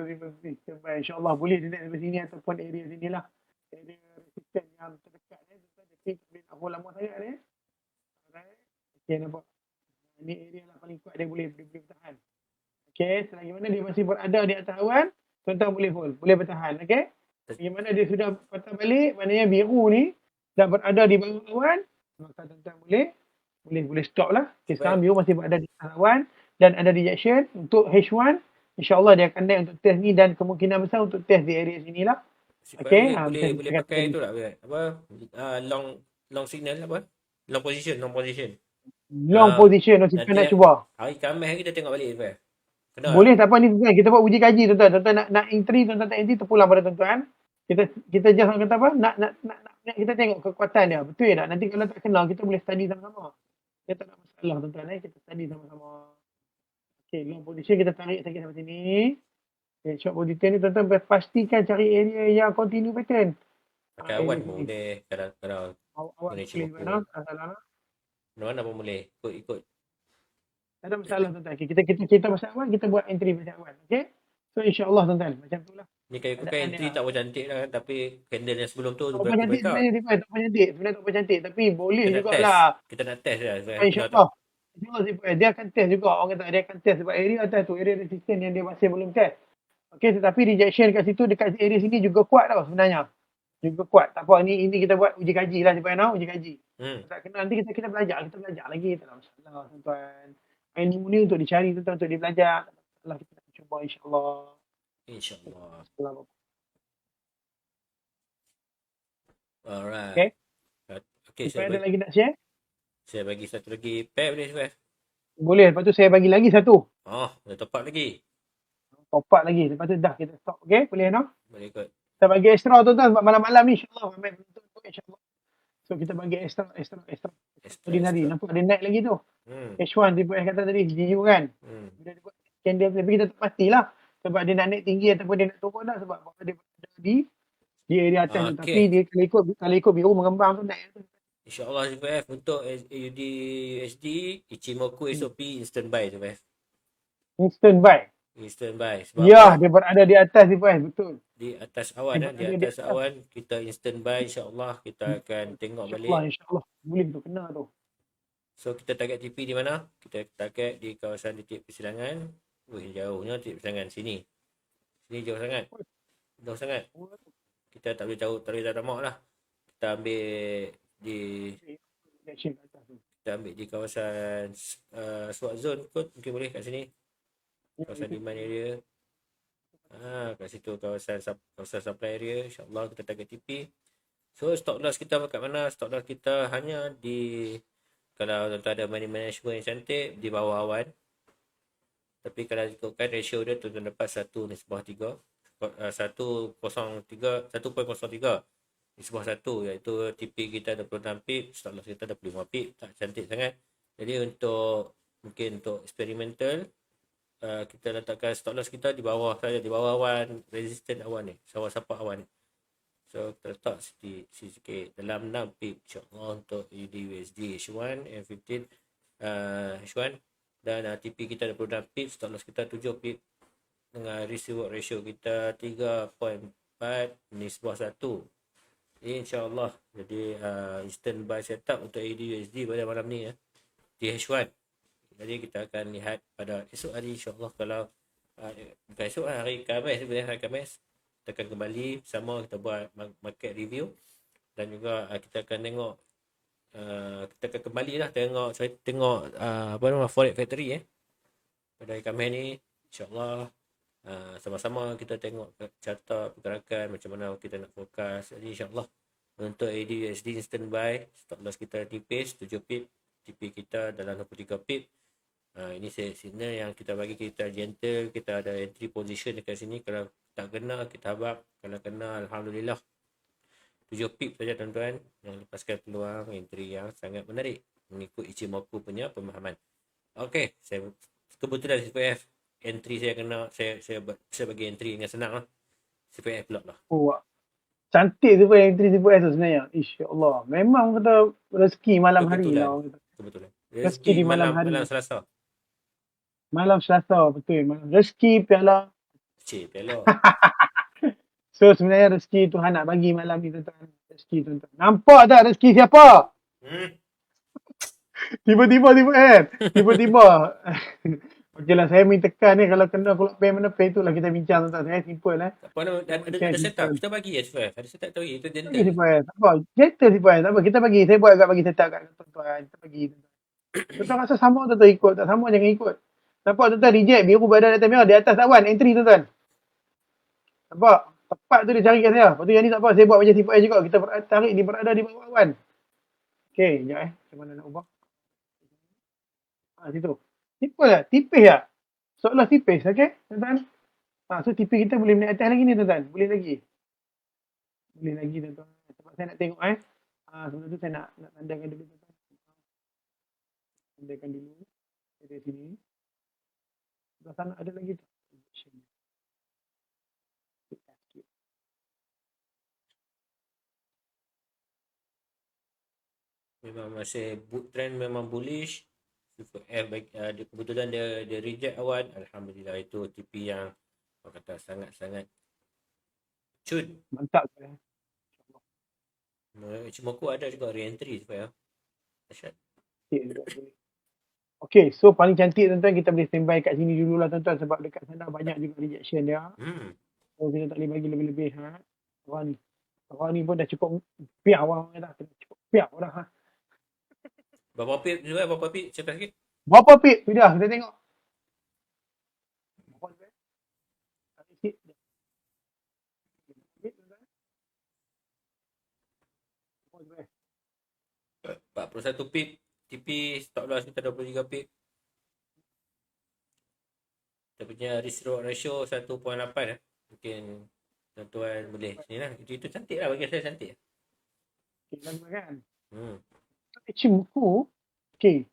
standby. InsyaAllah boleh dia naik sampai sini ataupun area sini lah. Area resistance yang terdekat ni. Tuan-tuan, jadi tak boleh nak hold lama sangat ni. Alright. Okey, nampak. Ini area lah paling kuat dia boleh bertahan. Okey, selagi mana dia masih berada di atas awan, tuan-tuan boleh hold, boleh bertahan. Okey. Selagi mana dia sudah patah balik, maknanya biru ni dah berada di bawah awan, maka tuan-tuan boleh stop lah. Okay, sekarang biru masih berada di atas awan dan ada rejection untuk H1. InsyaAllah dia akan naik untuk test ni dan kemungkinan besar untuk test di area sini lah. Okey, Boleh pakai tu tak? Apa? Long signal apa? Long position. long position kita Nanti nak cuba. hari Khamis kita tengok balik tu. Kena. Boleh tak apa ni tuan, kita buat uji kaji tuan-tuan. Tuan-tuan nak entry, tuan-tuan tak entry terpulang pada tuan-tuan. Kita just orang kata apa? Nak kita tengok kekuatan dia. Betul tak? Nanti kalau tak kenal kita boleh study sama-sama. Kita tak ada masalah tuan-tuan kita study sama-sama. Okay, long position kita tarik sikit sampai sini. Okay, short position ni tuan-tuan pastikan cari area yang continue pattern. Pakai awan pun boleh. Kalau awak boleh boleh cuba. mana? Tak salah lah. Mana pun boleh. Ikut. Tak ada masalah tuan-tuan. Okay, kita pasal awal, kita buat entry pasal awal. Okay? So insyaAllah tuan-tuan. Macam tu lah. Ni kalau ikutkan entry tak apa cantik lah. Tapi candle yang sebelum tu Tak apa cantik sebenarnya. Tak apa cantik. Sebenarnya tak apa cantik. Tapi boleh jugalah. Kita nak test lah. InsyaAllah. InsyaAllah dia akan test juga. Orang kata dia akan test sebab area atas tu. Area resistance yang dia masih belum test. Okay, tetapi rejection kat situ dekat area sini juga kuat tau sebenarnya. Juga kuat. Tak apa, ni kita buat uji kaji lah supaya uji kaji. Tak kenal nanti kita belajar lagi. Tak ada masalah tuan-tuan. Ilmu ni untuk dicari tuan-tuan, untuk dibelajar. Tak ada masalah, kita nak cuba insyaAllah. InsyaAllah. Alright. Okay, saya ada lagi nak share? Saya bagi satu lagi pair boleh Syed? Boleh, lepas tu saya bagi lagi satu. Dah top up lagi. Top up lagi, lepas tu dah kita stop. Okay, boleh Boleh ikut. Kita bagi extra tuan-tuan sebab malam-malam ni insyaAllah. InsyaAllah. So kita bagi extra. Ordinary. Nampak dia naik lagi tu. H1 tipu kata tadi, GU kan. Bila dia buat candle, tapi kita tak pastilah. Sebab dia nak naik tinggi ataupun dia nak turun lah. Sebab dia berada di area atas tu. Tapi dia kalau ikut biru mengembang tu naik tu. InsyaAllah CPF untuk AUD USD Ichimoku SOP instant buy CPF. Instant buy. Sebab ya, dia berada di atas CPF, betul. Di atas awan di atas awan kita instant buy, insyaAllah kita akan tengok balik. InsyaAllah boleh tu, kena tu. So kita target TP di mana? Kita target di kawasan titik persilangan. Jauhnya titik persilangan sini. Sini jauh sangat. Kita tak boleh tahu lah. Kita ambil di kawasan SWOT zone kot, mungkin boleh kat sini. Kawasan demand area. Kat situ kawasan supply area, insyaAllah kita target TP. So stop loss kita kat mana? Stop loss kita hanya di, kalau tuan-tuan ada money management yang cantik, di bawah awan. Tapi kalau ikutkan ratio dia, tuan-tuan dapat 1:3. 1.03 di sebuah satu, iaitu TP kita 26 pip, stop loss kita 25 pip. Tak cantik sangat. Jadi untuk eksperimental, kita letakkan stop loss kita di bawah saja, di bawah awan, resistant awan ni, sawah sapak awan ni. So kita letak sikit dalam 6 pip insyaAllah untuk USD H1 and 15 H1, dan TP kita 26 pip, stop loss kita 7 pip, dengan risk reward ratio kita 3.4 ni sebuah satu. InsyaAllah. Jadi instant buy setup untuk AUD USD pada malam ni di H1. Jadi kita akan lihat pada esok hari insyaAllah. Kalau bukan esok, hari Khamis, hari Khamis kita akan kembali sama, kita buat market review, dan juga kita akan tengok kita akan kembali lah tengok Forex Factory pada hari Khamis ni insyaAllah. Sama-sama kita tengok carta pergerakan, macam mana kita nak fokus. Jadi insyaAllah untuk AUD USD instant buy, stop loss kita tipis 7 pip, TP kita dalam 23 pip. Ini signal yang kita bagi, kita gentle, kita ada entry position dekat sini. Kalau tak kena kita habaq, kalau kena alhamdulillah 7 pip saja tuan-tuan yang lepaskan peluang entry yang sangat menarik mengikut Ichimoku punya pemahaman. Okey, saya kebetulan CPF entry saya kena saya bagi entry dengan senang lah. CPF pula lah. Oh, cantik tu pun yang entry tu sebenarnya. InsyaAllah. Memang kata rezeki malam hari Kebetulan. lah. Orang kata. Kebetulan. Rezeki Rezeki di malam hari. malam Selasa. Malam Selasa, betul. Rezeki piala. Cik, piala. So sebenarnya rezeki Tuhan nak bagi malam ni tuan-tuan. Rezeki tuan-tuan. Nampak tak rezeki siapa? Hmm. Tiba-tiba Tiba-tiba. Okeylah, saya minta tekan ni kalau kena keluar pay mana pay itulah kita bincang tuan-tuan. Saya simple Apa nama, ada setup. Kita bagi CPF. Ada setup tahu itu Bagi gentle. supaya tak apa. Gentle supaya tak apa. Kita bagi. Saya buat agak bagi setup kat tuan-tuan. Kita bagi. Tuan-tuan rasa sama tuan-tuan ikut. Tak sama jangan ikut. Nampak tuan-tuan reject. Biru badan atas merah. Di atas tawan. Entry tuan-tuan. Nampak? Tepat tu dia cari kat saya. Lepas tu yang ni tak apa. Saya buat macam CPI juga. Kita tarik dia berada di bawah awan. Okey. Sekejap Macam mana nak ubah? Situ. Simple tak? Tipis tak? Seolah tipis. Okey. Tuan-tuan. So tipis kita boleh naik atas lagi ni tuan-tuan. Boleh lagi. Boleh lagi tuan-tuan. Sebab saya nak tengok sebelum tu saya nak tandakan dulu tuan-tuan. Tandakan dulu. Dari sini. Sebelah sana ada lagi tu. Memang masih trend memang bullish. CPF kebetulan dia reject awan. Alhamdulillah itu TP yang orang kata sangat-sangat cun. Mantap. Ichimoku ada juga re-entry supaya. Dahsyat. Okay, so paling cantik tuan-tuan kita boleh standby kat sini dulu lah tuan-tuan sebab dekat sana banyak juga rejection dia. So kita tak boleh bagi lebih-lebih. Orang ni pun dah cukup piau lah. Cukup piau dah. Berapa pip juga? Berapa pip? Cerita sikit. Berapa pip? Sudah, kita tengok. Berapa pip? Sikit. 41 pip. TP stop loss kita 23 pip. Kita punya risk reward ratio 1.8 Mungkin tuan-tuan boleh sini lah. Itu cantik lah bagi saya cantik. Kan? Hmm. Okay.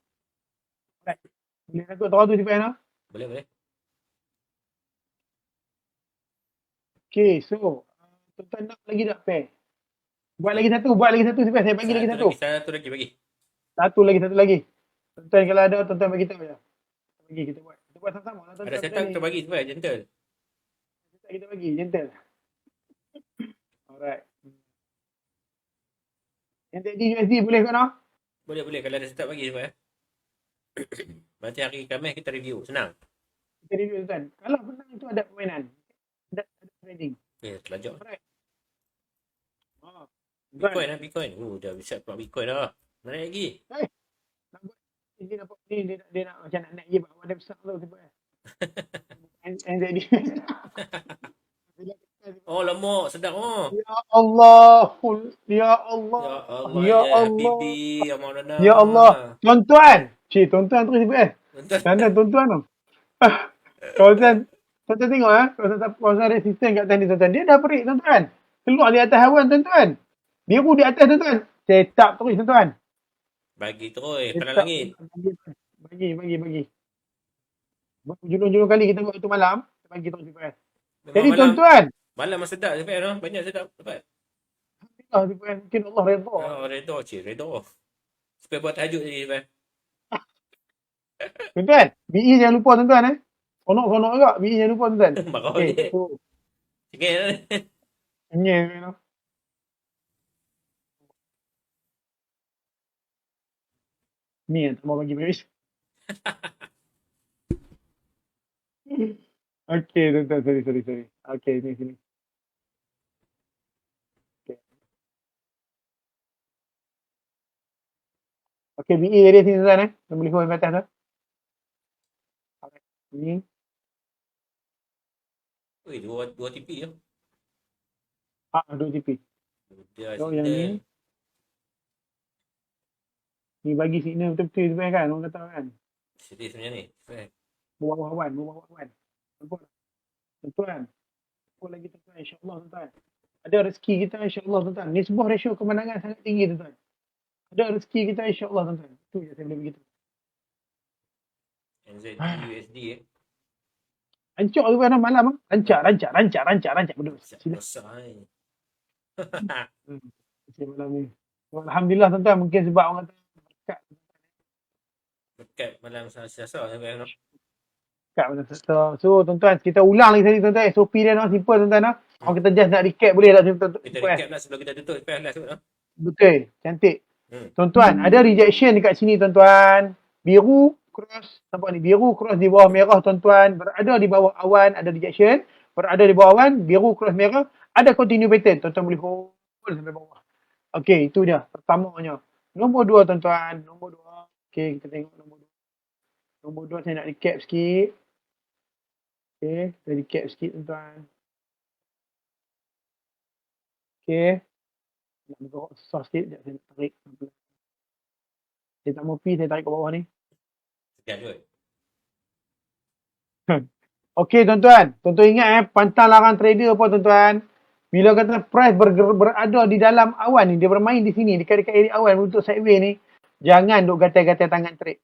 Right. Boleh takut tahu tu CPN lah? Boleh. Okay, so tuan-tuan nak lagi tak pair? Buat lagi satu CPN. Saya bagi lagi satu. Satu lagi bagi. Satu lagi. Tuan-tuan kalau ada, tuan-tuan bagi tahu je. Kita buat sama-sama lah tuan-tuan. Ada setup kita bagi supaya gentle. Kita bagi, gentle. Alright. Yang tadi USD boleh ke no? Boleh. Kalau ada setup bagi supaya. Nanti hari Khamis kita review. Senang. Kita review tuan. Kalau menang itu ada permainan. Ada trading. Terlajak. Alright. Bitcoin. Dah bisa buat Bitcoin dah. Naik lagi. Nak buat dia nampak ni dia nak macam nak naik je bahawa dia besar tu sebab NZD. Oh lemak sedap Ya Allah. Ya Habibi ya Maulana. Ya Allah. Tuan-tuan terus CPF. Tanda tuan-tuan tu. Tuan-tuan tengok kawasan resisten kat tadi tuan-tuan. Dia dah perik tuan-tuan. Keluar di atas awan tuan-tuan. Biru di atas tuan-tuan. Tetap terus tuan-tuan. Bagi terus pandang langit. Bagi. Julung-julung kali kita buat itu malam. Kita bagi terus CPF. Jadi Malam, tuan-tuan. malam sedap CPF banyak sedap dapat. Alhamdulillah CPF mungkin Allah redha. Redha. Supaya buat tahajud tadi CPF. Tuan-tuan, BE jangan lupa tuan-tuan Konok-konok juga, BE jangan lupa tuan-tuan. Marah dia. Sikit. Ingin. Ni yang tak mau bagi beris. Okay tuan-tuan, sorry. Okay, sini. Okay, BE area sini tuan-tuan Kita boleh hold atas tu. Ni. Ui, dua TP je. 2 TP. So yang ni. Ni bagi signal betul-betul sebenarnya kan, orang kata kan. Serius sebenarnya ni. Bawah awan. Tuan-tuan. Apa lagi tuan-tuan, insya-Allah tuan-tuan. Ada rezeki kita insya-Allah tuan-tuan. Ni sebuah ratio kemenangan sangat tinggi tuan-tuan. Ada rezeki kita insya-Allah tuan-tuan. Itu je saya boleh beritahu. NZD USD Ancok tu kan malam ah. Rancak. Berdua. Besar Sila. besar Sila malam ni. Alhamdulillah tuan-tuan. Mungkin sebab orang kata berkat. Dekat malam Selasa sampai Berkat malam Sabtu. So tuan-tuan kita ulang lagi tadi tuan-tuan. SOP dia no simple tuan-tuan no. Kalau kita just nak recap boleh tak tuan-tuan? kita recap lah sebelum kita tutup SPF lah sebut. Betul. Cantik. Hmm. Tuan-tuan, ada rejection dekat sini tuan-tuan. Biru cross, nampak ni, biru cross di bawah merah tuan-tuan. Berada di bawah awan ada rejection. Berada di bawah awan, biru cross merah. Ada continue pattern. Tuan-tuan boleh hold sampai bawah. Okey, itu dia. Pertamanya. Nombor 2 tuan-tuan. Nombor 2. Okey, kita tengok nombor 2. Nombor 2 saya nak recap sikit. Okey, saya recap sikit tuan-tuan. Okey. Nak bergerak susah sikit. Sekejap saya nak tarik. Saya tak mau pi, saya tarik ke bawah ni. Sekian kot. Okey tuan-tuan. Tuan-tuan ingat pantang larang trader apa tuan-tuan. Bila kata price berada di dalam awan ni, dia bermain di sini, dekat-dekat area awan untuk sideway ni, jangan duk gatal-gatal tangan trade.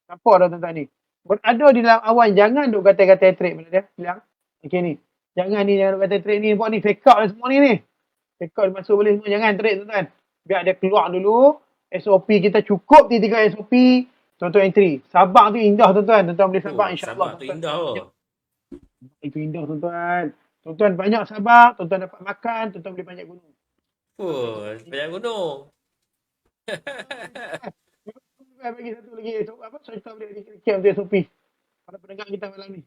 Nampak dah tuan-tuan ni. Berada di dalam awan, jangan duk gatal-gatal trade. Mana dia? Bilang. Okey ni. Jangan ni, jangan duk gatal trade ni. Nampak ni, fake out lah semua ni. Fake out masuk boleh semua. Jangan trade tuan-tuan. Biar dia keluar dulu. SOP kita cukup 3 SOP. Tuan-tuan entry. Sabang tu indah tuan-tuan. Tuan-tuan boleh sabang insya-Allah. Sabak tu indah oh. Itu indah tuan-tuan. Tuan-tuan banyak sabar, tuan-tuan dapat makan, tuan-tuan boleh banyak gunung. Banyak gunung. Bagi satu lagi apa cerita boleh recap untuk SOP. Para pendengar kita malam ni.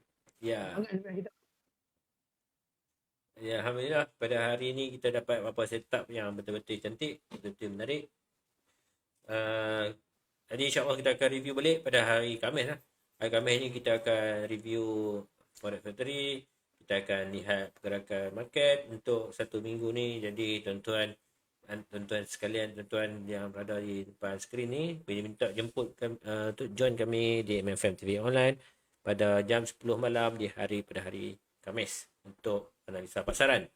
Ya. Sangat sebab kita. Ya, alhamdulillah pada hari ni kita dapat beberapa setup yang betul-betul cantik, betul-betul menarik. Jadi insya-Allah kita akan review balik pada hari Khamis lah. Hari Khamis ni kita akan review Forex Factory. Kita akan lihat pergerakan market untuk 1 minggu ni. Jadi tuan-tuan sekalian, tuan-tuan yang berada di depan skrin ni, boleh minta jemput untuk join kami di MFM TV Online pada jam 10 malam pada hari Khamis untuk analisa pasaran.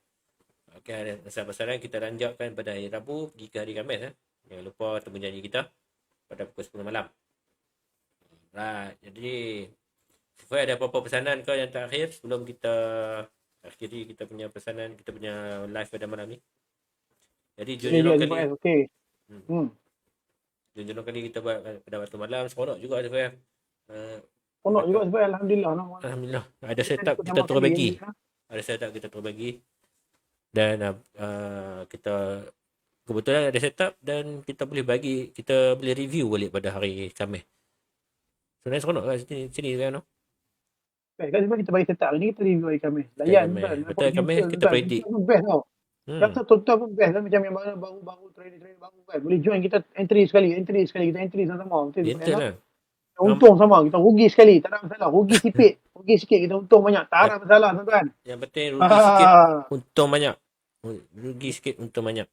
Okey, analisa pasaran kita ranjakkan pada hari Rabu pergi ke hari Khamis. Jangan lupa temu janji kita pada pukul 10 malam. Right, jadi Sifai ada apa-apa pesanan kau yang terakhir sebelum kita akhiri kita punya pesanan, kita punya live pada malam ni? Jadi jom kali. Okey. Jom kali kita buat pada waktu malam, seronok juga Sifai. Seronok juga sebab alhamdulillah. Alhamdulillah. Ada setup kita terus bagi. Ada setup kita terus bagi. Dan kita kebetulan ada setup dan kita boleh review balik pada hari Khamis. Sebenarnya seronok kat sini kan. Kan sebab kita bagi setup ni, kita review hari Khamis. Layan betul Khamis kita predict. Best tau. Rasa tuan-tuan pun best lah. Macam yang baru trader baru kan. Boleh join kita entry sekali. Kita entry sama-sama. Betul lah. Untung sama. Kita rugi sekali. Tak ada masalah. Rugi sikit. Rugi sikit. Kita untung banyak. Tak ada masalah tuan-tuan. Yang penting rugi sikit. Untung banyak. Rugi sikit. Untung banyak.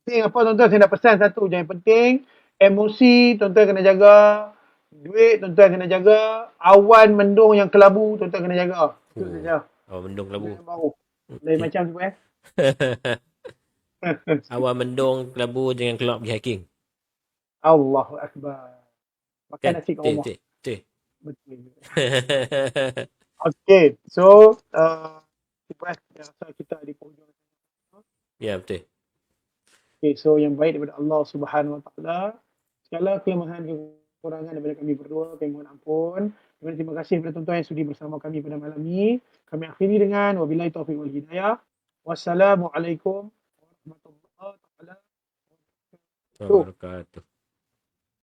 Penting apa tuan-tuan? Saya nak pesan satu. Yang penting. Emosi tuan-tuan kena jaga. Duit tuan-tuan kena jaga. Awan mendung yang kelabu tuan-tuan kena jaga. Itu saja. Awan mendung kelabu. Lain macam tu Awan mendung kelabu jangan keluar pergi hiking. Allahu Akbar. Makan nasi kat rumah. Betul. Okay. So, rasa kita di penghujung. Ya, betul. Okay, so yang baik daripada Allah Subhanahu Wa Taala. Segala kelemahan kekurangan daripada kami berdua, kami mohon ampun. Terima kasih kepada tuan-tuan yang sudi bersama kami pada malam ini. Kami akhiri dengan wabillahi taufiq wal hidayah. Wassalamualaikum warahmatullahi wabarakatuh.